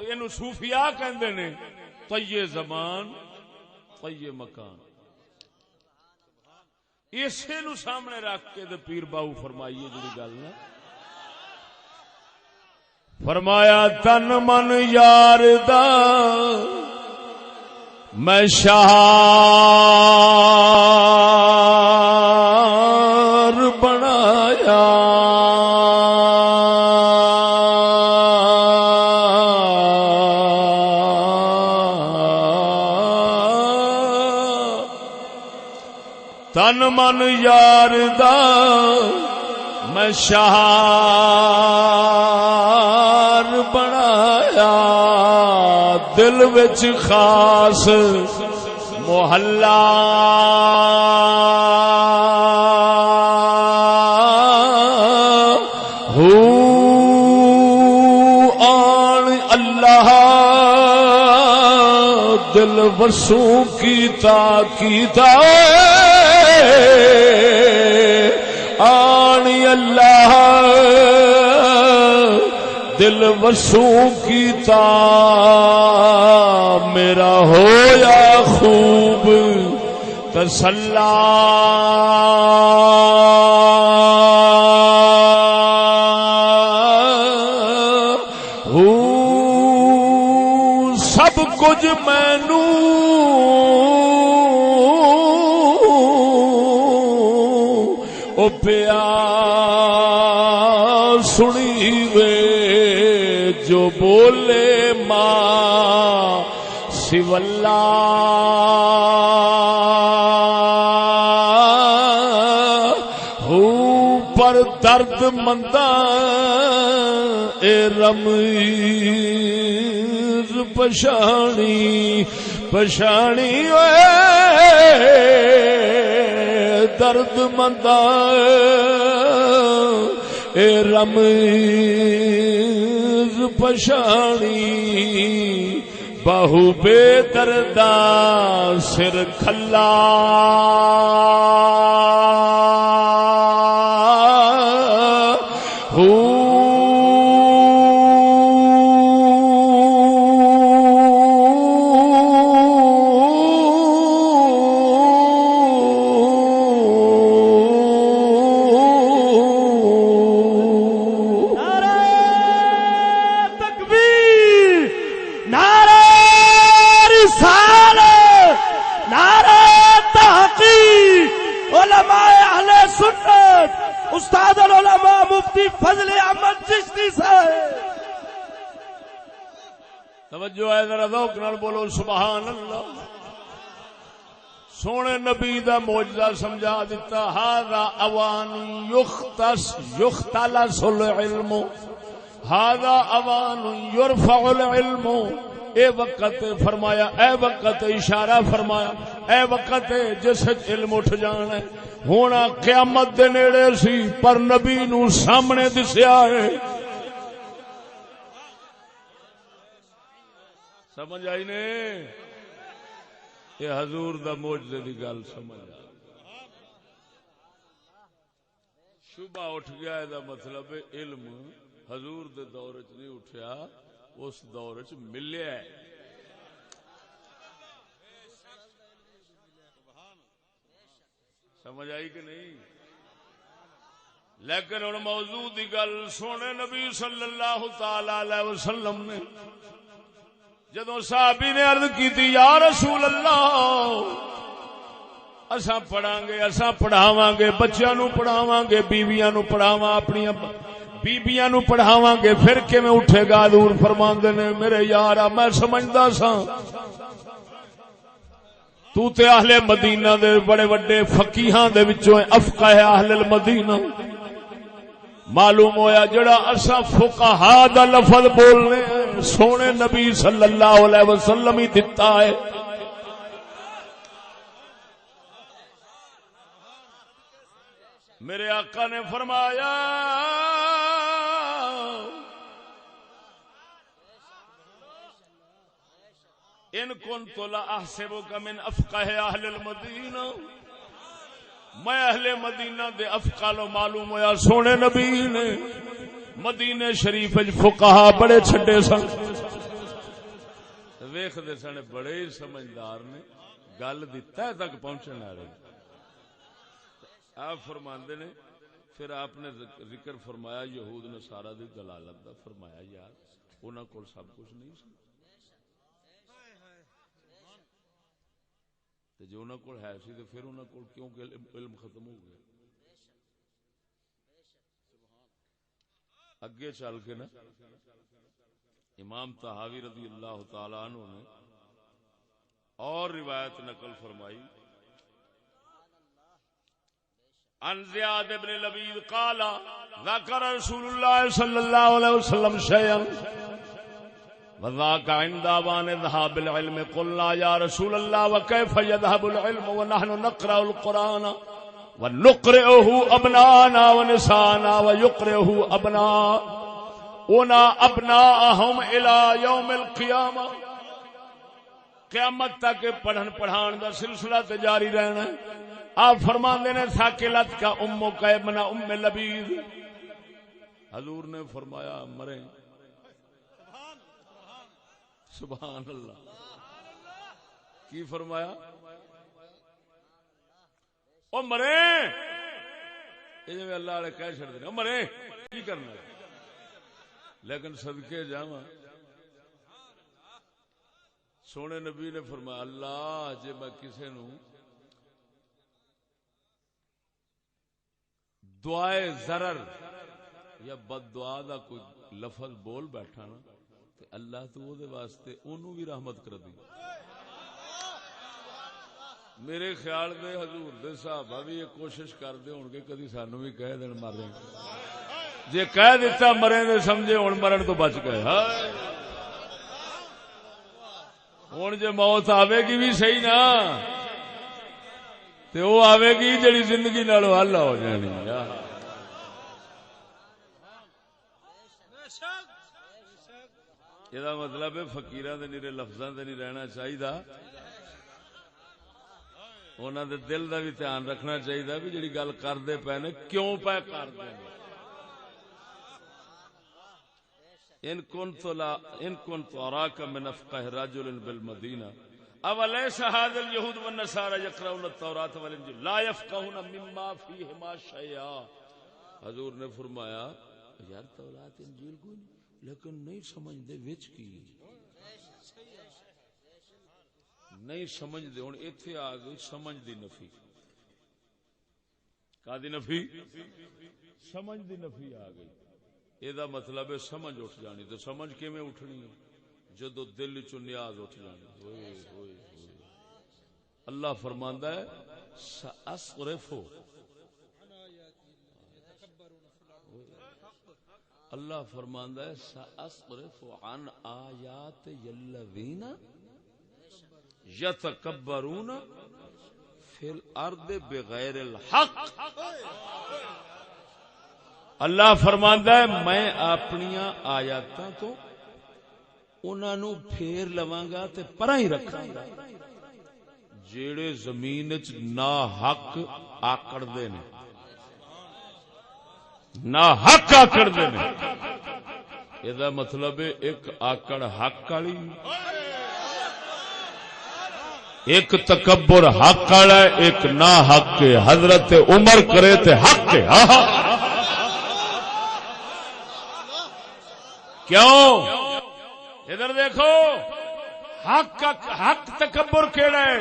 اینو صوفیاء کہندے نے طی زمان طی مکان. اسے نو سامنے رکھ کے تے پیر باو فرمائیے جڑی گل نا، فرمایا تن من یار دا میں شہار بنایا، تن من یار دا میں شہار بنایا، دل وچ خاص محلہ ہو آن اللہ دل وسو کیتا آنی اللہ دل وسو کیتا میرا ہویا خوب تسلا، سب کچھ مینوں او پیا سنی وے جو بولے ماں سولا، ہو پر درد منداں اے رمیز پشانی پشانی درد منداں اے رمیز پشانی، بہو بے دردہ سر کھلا ہو استاد العلماء مفتی فضل احمد چشتی صاحب. توجہ ہے ذرا ذوق نال بولو سبحان اللہ. سونے نبی دا معجزہ سمجھا دیتا. ھذا اوان یختلس العلم، ھذا اوان یرفع العلم، اے وقت فرمایا، اے وقت اشارہ فرمایا، اے وقت جس علم اٹھ جانا ہے۔ ہونا قیامت دے نیڑے سی پر نبی نو سامنے دسیا ہے۔ سمجھ آئی نے؟ یہ حضور دا معجزے دی گل سمجھ آ شبہ اٹھ گیا، دا مطلب علم حضور دے دور چ نہیں اٹھیا، اس دور چ ملیا ہے۔ سمجھ آئی کہ نہیں؟ لیکن ہن موضوع دی گل سونے نبی صلی اللہ تعالی علیہ وسلم نے جدوں صحابی نے عرض کی یا رسول اللہ اساں پڑھاں گے، اساں پڑھاواں گے، بچیاں نو پڑھاواں گے، بیویاں نو پڑھاواں، اپنی بیبیاں نو پڑھاواں گے، پھر کیویں اٹھے گا؟ حضور فرماندے نے میرے یارا میں سمجھدا ساں تو تے اہل مدینہ دے بڑے بڑے فقیہاں دے وچوں افقہ اہل المدینہ، معلوم ہویا جڑا اساں فقہاء دا لفظ بولنے سونے نبی صلی اللہ علیہ وسلم ہی دتا ہے۔ میرے آقا نے فرمایا ان کنت لا احسبک من افقہ اہل المدینہ، میں اہل مدینہ دے افقہ لو معلوم ہویا سونے نبی نے مدینے شریف وچ فقہا بڑے چھڈے سن، ویکھ دے سن بڑے ہی سمجھدار نے، گل دی تہ تک پہنچن والے۔ آپ فرماندے نے پھر آپ نے ذکر فرمایا یہود نصارا دی دلالت دا، فرمایا یار انہاں کول سب کچھ نہیں سی تے جو انہاں کول ہے سی تے پھر انہاں کول کیوں کہ علم ختم ہو گیا۔ اگے چل کے نا امام طحاوی رضی اللہ تعالی عنہ نے اور روایت نقل فرمائی عن زیاد بن لبید قال ذکر رسول اللہ صلی اللہ علیہ وسلم شیئا وذاک عند اوان ذهاب العلم قلنا یا رسول اللہ وکیف یذهب العلم ونحن نقرأ القرآن ونقرئه ابناءنا ونساءنا ويقرئه ابناؤنا ابناءهم الى يوم القیامہ، قیامت تک پڑھن پڑھان دا سلسلہ تے جاری رہنا ہے۔ آپ فرماندے نے ثاقلت کا امو کا ابن ام لبید، حضور نے فرمایا مرے سبحان اللہ، کی فرمایا او مرے، یہ اللہ والے کہہ چھڑ دے مرے کی کرنا ہے، لیکن صدقے جاواں سونے نبی نے فرمایا اللہ جے میں کسے نو دعائے ضرر یا بد دعا دا کوئی لفظ بول بیٹھا نا تے اللہ تو وہ دے واسطے انہوں بھی رحمت کر دی۔ میرے خیال دے حضور دے صحابہ بھی یہ کوشش کر دے ہون گے کدی سانو بھی کہہ دین مرے، جے کہہ دیتا مرے دے سمجھے ہون مرن تو بچ گئے۔ ہون جے موت آوے گی بھی صحیح نا تے وہ آوے گی جڑی زندگی نالوں حل ہو جانی۔ یہ مطلب ہے فقیراں دے نیرے لفظاں تے نہیں رہنا چاہیے، انہاں دے دل دا بھی دھیان رکھنا چاہیے بھی جڑی گل کردے پے نے کیوں پے کردے نے۔ ان كنت اراك من افقه رجل بالمدینہ اوليس هذا اليهود والنصارى يقرؤون التوراة والانجيل لا يفقهون مما فيهما شيئا۔ حضور نے فرمایا یار تورات انجیل کو لیکن نہیں سمجھدے وچ کی نہیں سمجھدے۔ ہن ایتھے آ گئی سمجھ دی نفی، کا دی نفی؟ سمجھ دی نفی آ گئی۔ یہ دا مطلب ہے سمجھ اٹھ جانی، تو سمجھ کیویں اٹھنی ہے جدو دل چ نیاز اٹھ جانی۔ ہوئے ہوئے ہوئے اللہ فرماندا ہے سأصرف اللہ فرماندا ہے سأصرف عن آیات الذین یتکبرون فی الارض بغیر الحق. اللہ فرماندا ہے میں اپنیاں آیاتاں تو انہاں نو پھیر لواں گا تے پرا ہی رکھاں گا جیڑے زمین وچ نا حق آکڑدے نے، نا حق آکڑدے نے. یہ مطلب ہے ایک آکڑ حق والی، ایک تکبر حق والا ہے، ایک نا حق ہے. حضرت عمر کرے تے حق ہے. کیوں؟ ادھر دیکھو، حق تکبر کیڑا ہے؟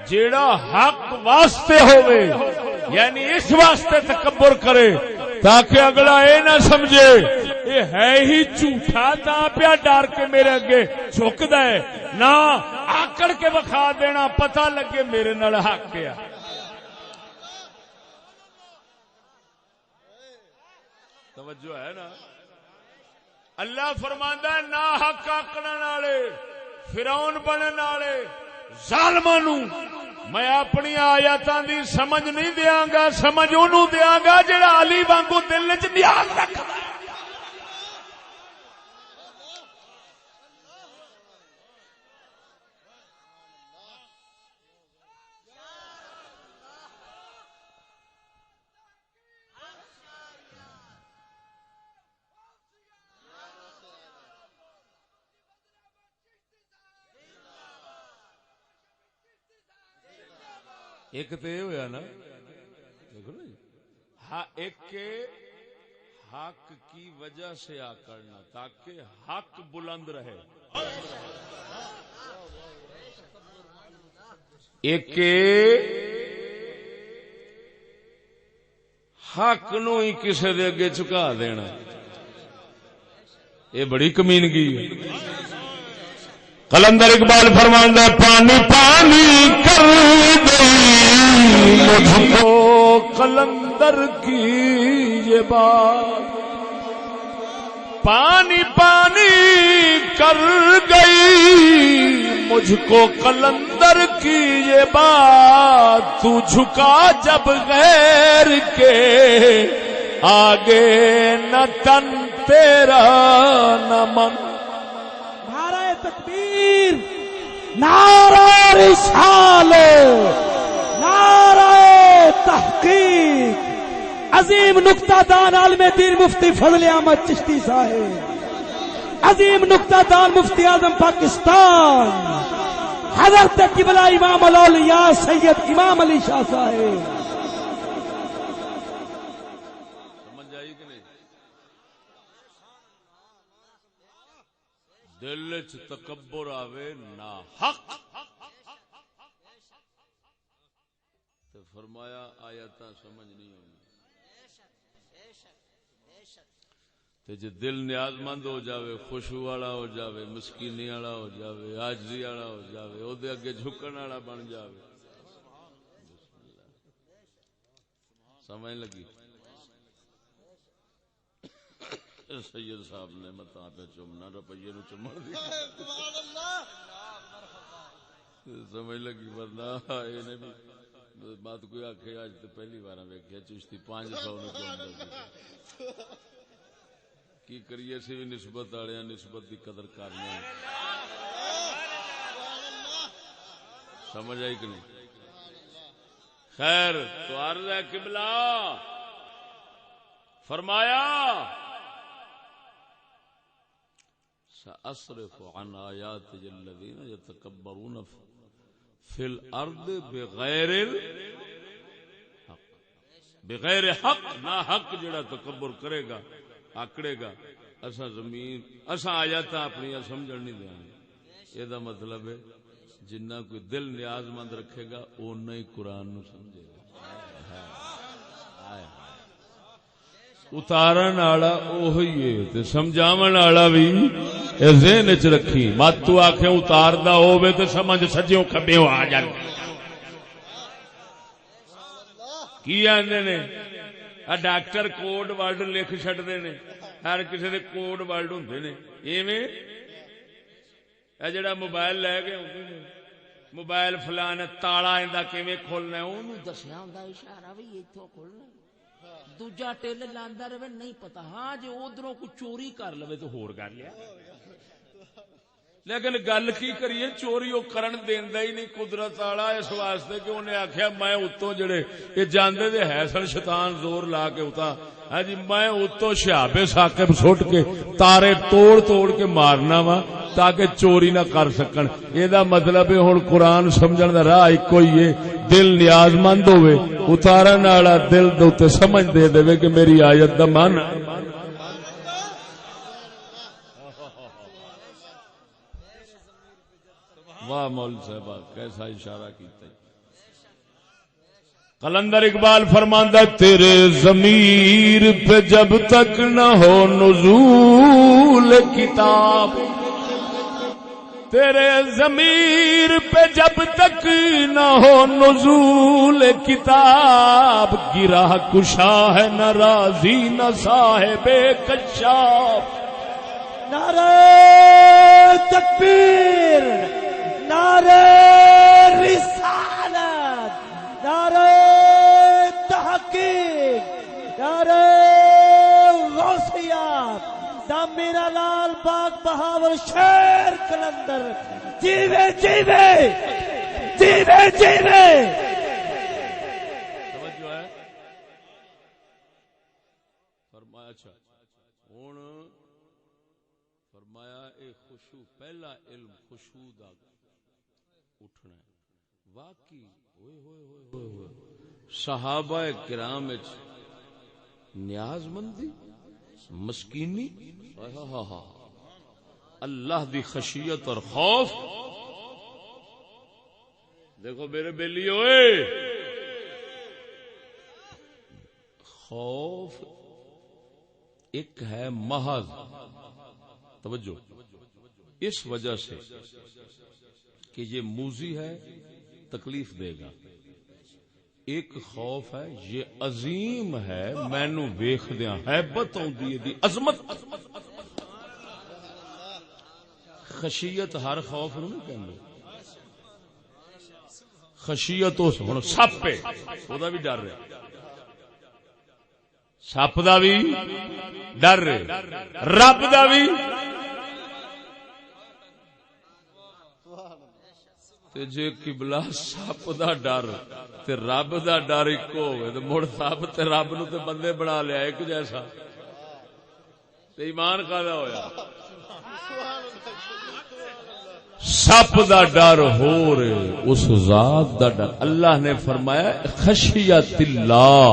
جیڑا حق واسطے ہوئے، یعنی اس واسطے تکبر کرے تاکہ اگلا اے نہ سمجھے یہ ہے ہی جھوٹا تا پیا ڈر کے میرے اگے جھکدا ہے، نہ آکڑ کے بخا دینا پتہ لگے میرے نال حق کیا. توجہ ہے نا؟ اللہ فرماندا ہے نا حق آکڑن والے، فرعون بنن والے ظالماں نو میں اپنی آیاتاں دی سمجھ نہیں دیاں گا، سمجھ اونوں دیاں گا جڑا علی وانگو دل وچ نیاز رکھدا ہے. ایک تو یہ ہوا نا، دیکھو نا ہاں، ایک کے حق کی وجہ سے آکڑنا تاکہ حق بلند رہے، ایک کے حق نو ہی کسی دے اگے چکا دینا. یہ بڑی کمینگی ہے. قلندر اقبال فرماندا ہے پانی پانی کر گئی مجھ کو قلندر کی یہ بات، پانی پانی کر گئی مجھ کو قلندر کی یہ بات، تو جھکا جب غیر کے آگے نہ تن تیرا نہ من. تکبیر، نعرہ رسالت، نعرہ تحقیق. عظیم نکتہ دان عالم دین مفتی فضل احمد چشتی صاحب، عظیم نکتہ دان مفتی اعظم پاکستان حضرت قبلہ امام الاولیاء سید امام علی شاہ صاحب. دل چ تکبر آوے نا حق تے فرمایا آیاتاں سمجھ نہیں ہونی. تے جے دل نیاز مند ہو جاوے، خشوع والا ہو جاوے، مسکینی والا ہو جاوے، عاجزی والا ہو جاوے، او دے اگے جھکن والا بن جاوے. سمجھ لگی؟ سید صاحب نے متا پہ چومنا روپیے نو چومن دی سمجھ لگی، ورنہ یہ بات کوئی آخے اج تو پہلی بار ویکھیا چشتی 500 نو چومدا کی کریے سی بھی نسبت والے نسبت دی قدر کرنے. سمجھ آئی کہ نہیں؟ خیر تو عرض ہے قبلہ فرمایا سأصرف عن آیات الذین یتکبرون فی الارض بغیر الحق، بغیر حق، نہ حق جڑا تکبر کرے گا آکڑے گا اسا زمین اسا آیاتاں اپنی سمجھن نہیں دیاں گے. یہ دا مطلب ہے جنہ کوئی دل نیاز مند رکھے گا اونہ ہی قرآن نو سمجھے گا. اتارن والا اوہی ہے تے سمجھاون والا بھی ذہن وچ رکھی. مت تو آکھے اتاردا ہوے تے سمجھ سجیوں کھبیوں آ جائے. کی آندے نے ڈاکٹر کوڈ ورڈ لکھ چڈتے نے، ہر کسی دے کوڈ ورڈ ہوندے نے، ایویں جڑا موبائل لے کے آتے نے موبائل فلان تالا ایندا کیویں کھولنا اونوں دسیا ہوندا اشارہ بھی ایتھوں کھولنا، دوجا ٹل لاندا رہے نہیں پتا، ہاں جے ادھروں کوئی چوری کر لوے تو ہور کر لیا، لیکن گل کی کریے چوری وہ کرن دیندا ہی نہیں قدرت والا، اس واسطے کہ انہیں آخیا میں اتوں جڑے یہ جاندے دے ہے سن شیطان زور لا کے اتا ہاں جی میں اتوں شہاب ثاقب سٹ کے تارے توڑ توڑ کے مارنا وا تاکہ چوری نہ کر سکن۔ یہ مطلب ہے ہن قرآن سمجھن دا راہ ایکو ہی ہے، دل نیاز مند ہوئے اتارن والا دل دے تے سمجھ دے دے کہ میری آیت دا معنی واہ مول صاحب کیسا اشارہ کیتا ہے۔ قلندر اقبال فرماندا تیرے ضمیر پہ جب تک نہ ہو نزول کتاب، تیرے ضمیر پہ جب تک نہ ہو نزول کتاب، گرہ کشا ہے نہ راضی نہ صاحب کشاف۔ نعرہ تکبیر، نعرہ رسالت، نعرہ تحقیق، نعرہ غوثیات، دا میرا لال باغ بہاول شیر قلندر جیوے جیوے جیوے جیوے۔ توجہ ہے فرمایا اچھا ہن فرمایا اے خشوع پہلا علم خشوع دا اٹھنا ہے۔ واقعی ہوئے ہوئے ہوئے ہوئے ہوئے صحابہ کرام وچ نیاز مندی مسکینی اللہ دی خشیت اور خوف، دیکھو میرے بیلی ہوئے خوف ایک ہے محض، توجہ اس وجہ سے کہ یہ موذی ہے تکلیف دے گا، ایک خوف ہے یہ عظیم ہے مینوں ویکھدیاں ہیبت آندی ہے دی عظمت۔ خشیت ہر خوف نوں نہیں کہندے، خشیت اس ہن سپ ہے او دا بھی ڈر ہے، سپ دا بھی ڈر ہے، رب دا بھی تے جے قبلہ سپ دا ڈر تے رب دا ڈر اکو ہوئے تے مڑ سپ تے رب نو تے بندے بنا لیا ایک جیسا، تے ایمان کادا ہویا؟ سپ دا ڈر ہو رہے اس ذات دا ڈر۔ اللہ نے فرمایا خشیت اللہ،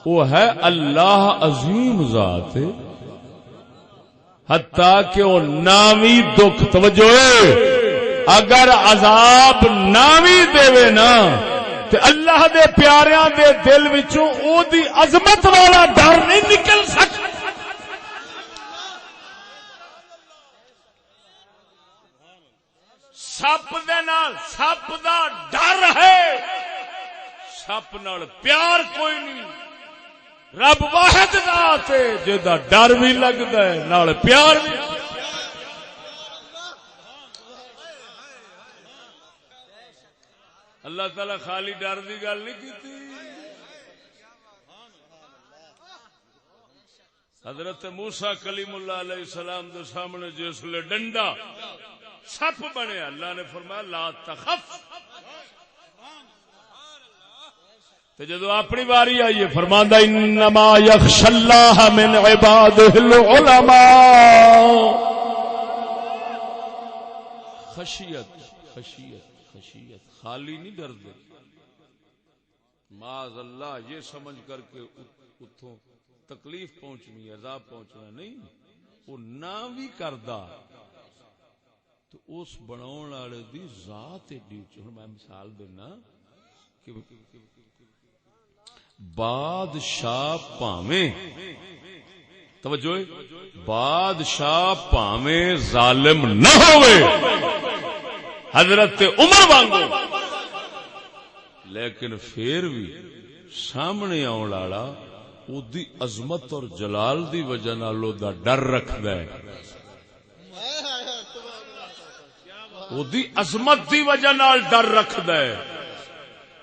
وہ ہے اللہ عظیم ذات ہے، حتیٰ کہ وہ نامی دکھ، توجہ ہے اگر عذاب نامی دے نا تے اللہ دے پیاریاں دے دل وچوں او دی عظمت والا ڈر نہیں نکل سکتا۔ سپ دے نال سپ دا ڈر ہے، سپ نال پیار کوئی نہیں، رب واحد ذات ہے جدا ڈر بھی لگدا ہے نال پیار بھی۔ اللہ تعالی خالی ڈر دی گل نہیں کیتی، حضرت موسیٰ کلیم اللہ علیہ السلام دے سامنے جس لے ڈنڈا سپ بنے، اللہ نے فرمایا لا تخف، تے جدو اپنی باری آئی ہے فرماندا انما یخشی اللہ من عبادہ العلماء۔ خشیت خشیت خشیت خالی نہیں ڈر دے، معاذ اللہ یہ سمجھ کر کے اتھوں تکلیف پہنچنی عذاب پہنچنا نہیں، وہ نہ بھی کردا تو اس بناؤن والے دی ذات ایڈی اونچی۔ ہن میں مثال دینا کہ بادشاہ پاویں، توجہ بادشاہ پاویں ظالم نہ ہوئے حضرت عمر وانگو، لیکن پھر بھی سامنے آن والا او دی عظمت اور جلال دی وجہ نال او دا ڈر رکھدا ہے، او دی عظمت دی وجہ نال ڈر رکھدا ہے،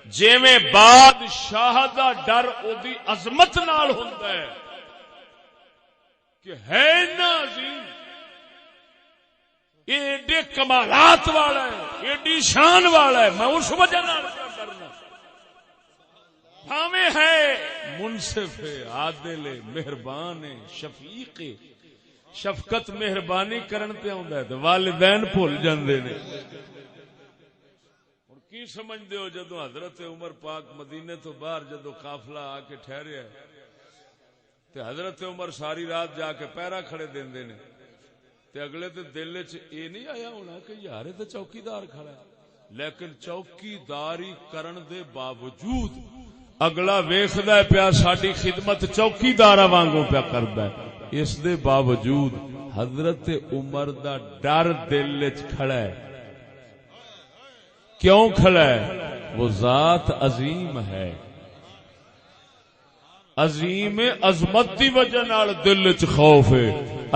جویں بادشاہ دا ڈر او دی عظمت نال ہوندا ہے کہ ہے نا عظیم، ایڈے کمالات والا ہے، ایڈی شان والا ہے، میں اس وجہ نال ڈرنا، بھاویں ہے منصف ہے، عادل ہے، مہربان ہے، شفیق ہے، شفقت مہربانی کرن تے آندا ہے تے والدین بھول جاندے نے۔ ہن کی سمجھدے ہو جدوں حضرت عمر پاک مدینے تو باہر جدوں قافلہ آ کے ٹھہریا تے حضرت عمر ساری رات جا کے پہرا کھڑے دیندے نے تے اگلے تے دل وچ اے نہیں آیا ہونا کہ یار تے چوکیدار کھڑا ہے، لیکن چوکیداری کرن دے باوجود اگلا ویکھدا پیا ساڈی خدمت چوکیداراں وانگوں پیا کردا ہے، اس دے باوجود حضرت عمر دا ڈر دل وچ کھڑا ہے۔ کیوں کھڑا ہے؟ وہ ذات عظیم ہے، عظیم عظمت دی وجہ نال دل وچ خوف ہے۔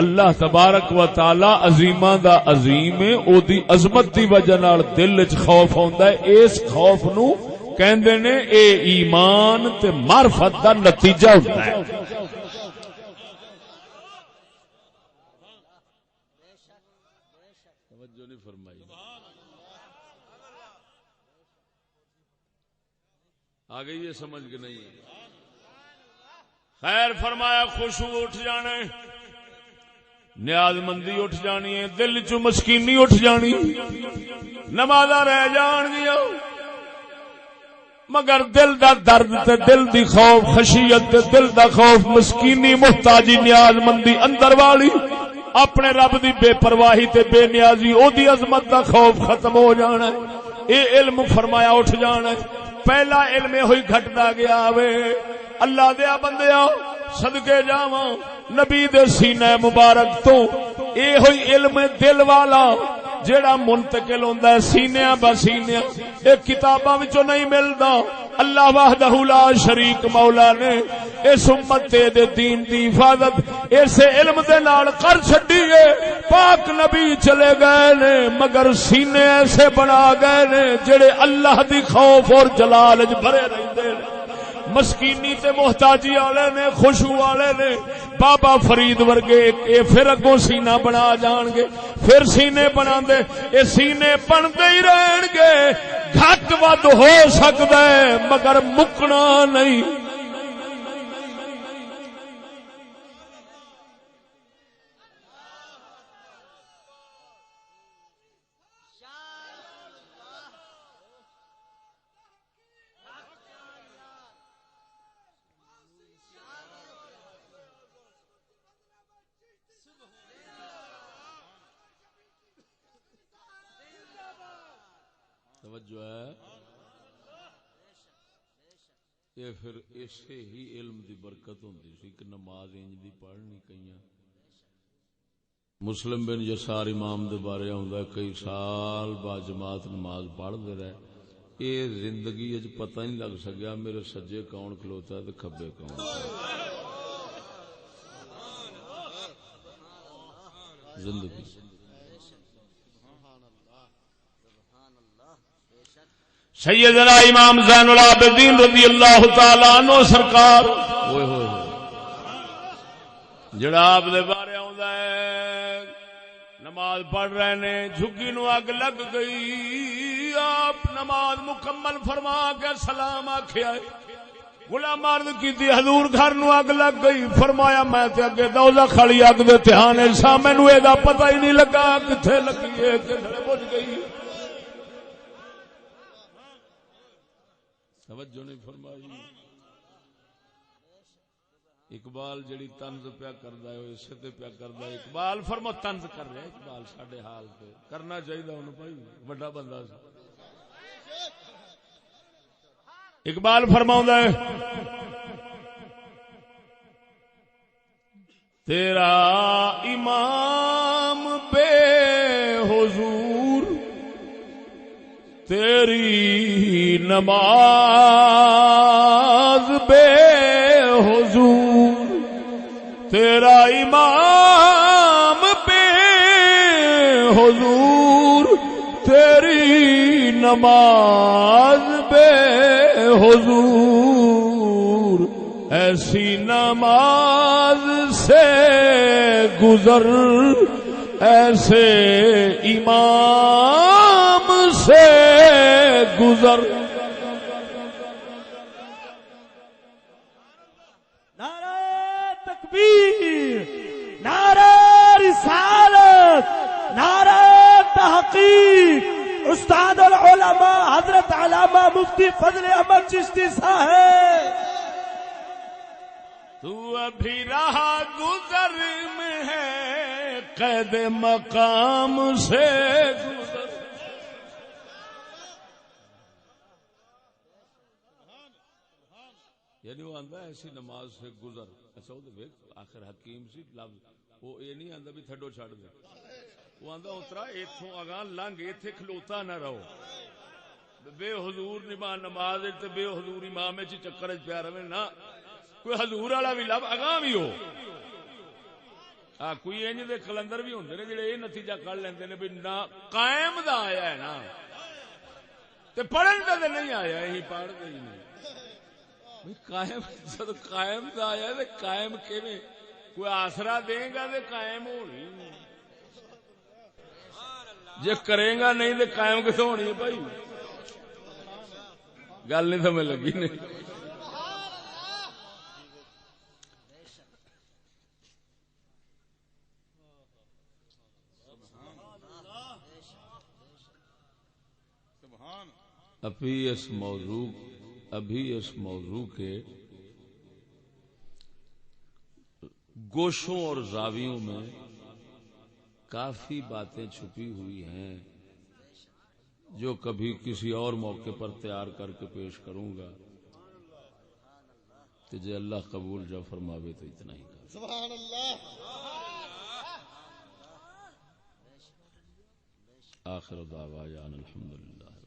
اللہ تبارک و تعالی عظیماں دا عظیم ہے، او دی عظمت دی وجہ نال دل وچ خوف ہوندا ہے۔ اس خوف نو کہندے نے اے ایمان تے معرفت دا نتیجہ ہوندا ہے۔ توجہ نہیں فرمائی، آ گئی یہ سمجھ کے نہیں ہے؟ خیر فرمایا خشوع اٹھ جانے، نیاز مندی اٹھ جانی ہے، دل چ مسکینی اٹھ جانی، نمازاں رہ جان گیا، مگر دل دا درد تے دل دی خوف خشیت تے دل دا خوف مسکینی محتاجی نیاز مندی اندر والی اپنے رب دی بے پرواہی تے بے نیازی او دی عظمت دا خوف ختم ہو جانا ہے۔ اے علم فرمایا اٹھ جانا ہے۔ پہلا علم ہوئی گھٹدا گیا وے، اللہ دیا بندیا صدقے جاواں نبی دے سینہ مبارک تو اے ہوئی علم دل والا جیڑا منتقل ہوندا ہے سینیاں بسینیاں، اے کتاباں وچوں نہیں ملدا۔ اللہ وحدہ لا شریک مولا نے اس امت دے دین دی حفاظت اس علم دے نال کر چھڈی ہے۔ پاک نبی چلے گئے نے مگر سینے ایسے بنا گئے نے جڑے اللہ دی خوف اور جلال وچ بھرے رہندے نے، مسکینی تے محتاجی والے نے، خشوع والے نے۔ بابا فرید ورگے اے پھر اگوں سینہ بنا جان گے، پھر سینے بنا دے، اے سینے بنتے ہی رہن گے، گھٹ ود ہو سکتا ہے مگر مکنا نہیں۔ توجہ ہے، یہ پھر اسے ہی علم دی برکت ہوندی سی کہ نماز انج دی پڑھنی کئیاں۔ مسلم بن یسار امام دے بارے ہوندا کئی سال با جماعت نماز پڑھ دے رہے، یہ زندگی وچ پتہ نہیں لگ سکیا میرے سجے کون کھلوتا ہے تے کھبے کون۔ زندگی سیدنا امام زین العابدین رضی اللہ تعالی عنہ سرکار جڑا آپ دے بارے آندا ہے نماز پڑھ رہے نے، جھگی نو اگ لگ گئی، آپ نماز مکمل فرما کے سلام آکھیا، غلام عرض کیتی حضور گھر نو اگ لگ گئی، فرمایا میں تے اگے دوزخ والی اگ دے دھیان سا، مینوں اے دا پتہ ہی نہیں لگا کتھے لگی ہے کتھے بجھ گئی۔ توجہ نہیں فرمائی۔ اقبال جڑی طنز پیا کردا ہے اسے تے پیا کردا ہے، اقبال فرمو طنز کر رہا ہے، اقبال ساڈے حال تے کرنا چاہیے انہوں بھائی، بڑا بندہ سی۔ اقبال فرماوندا ہے تیرا امام بے حضور تیری نماز تیرا امام بے حضور تیری نماز بے حضور ایسی نماز سے گزر ایسے امام سے گزر. نعرہ تکبیر، نعرہ رسالت، نعرہ تحقیق. استاد العلماء حضرت علامہ مفتی فضل احمد چشتی صاحب. تو ابھی رہا گزر میں ہے قید مقام سے گزر. یعنی وہ آندا ایسی نماز سے گزر. اچھا وہ دیکھ آخر حکیم سی لفظ وہ یہ نہیں آندا بھی تھڈو چھڑ دے. وہ آندا اترا ایتھوں اگاں لنگ ایتھے کھلوتا نہ رہو. بے حضور نماز تے بے حضور امام وچ چکر وچ پیا رہے نہ. کوئی حضور والا بھی لب اگاں بھی ہو. کوئی انج دے کلندر بھی ہوندے نے جڑے یہ نتیجہ کر لیندے نے بھی نہ قائم دا آیا ہے نا تے پڑھن دا تے نہیں آیا. یہی پڑھ دے ہی نہیں قائم. جب قائم دا آیا تے قائم کیویں کوئی آسرا دے گا تے قائم ہونی. جے کرے گا نہیں تے قائم کتوں ہونی ہے بھائی. گل نہیں سمجھ لگی نہیں. ابھی اس موضوع کے گوشوں اور زاویوں میں کافی باتیں چھپی ہوئی ہیں جو کبھی کسی اور موقع پر تیار کر کے پیش کروں گا. تو جے اللہ قبول جا فرماوے تو اتنا ہی کر. سبحان اللہ. آخر دعوانا الحمدللہ.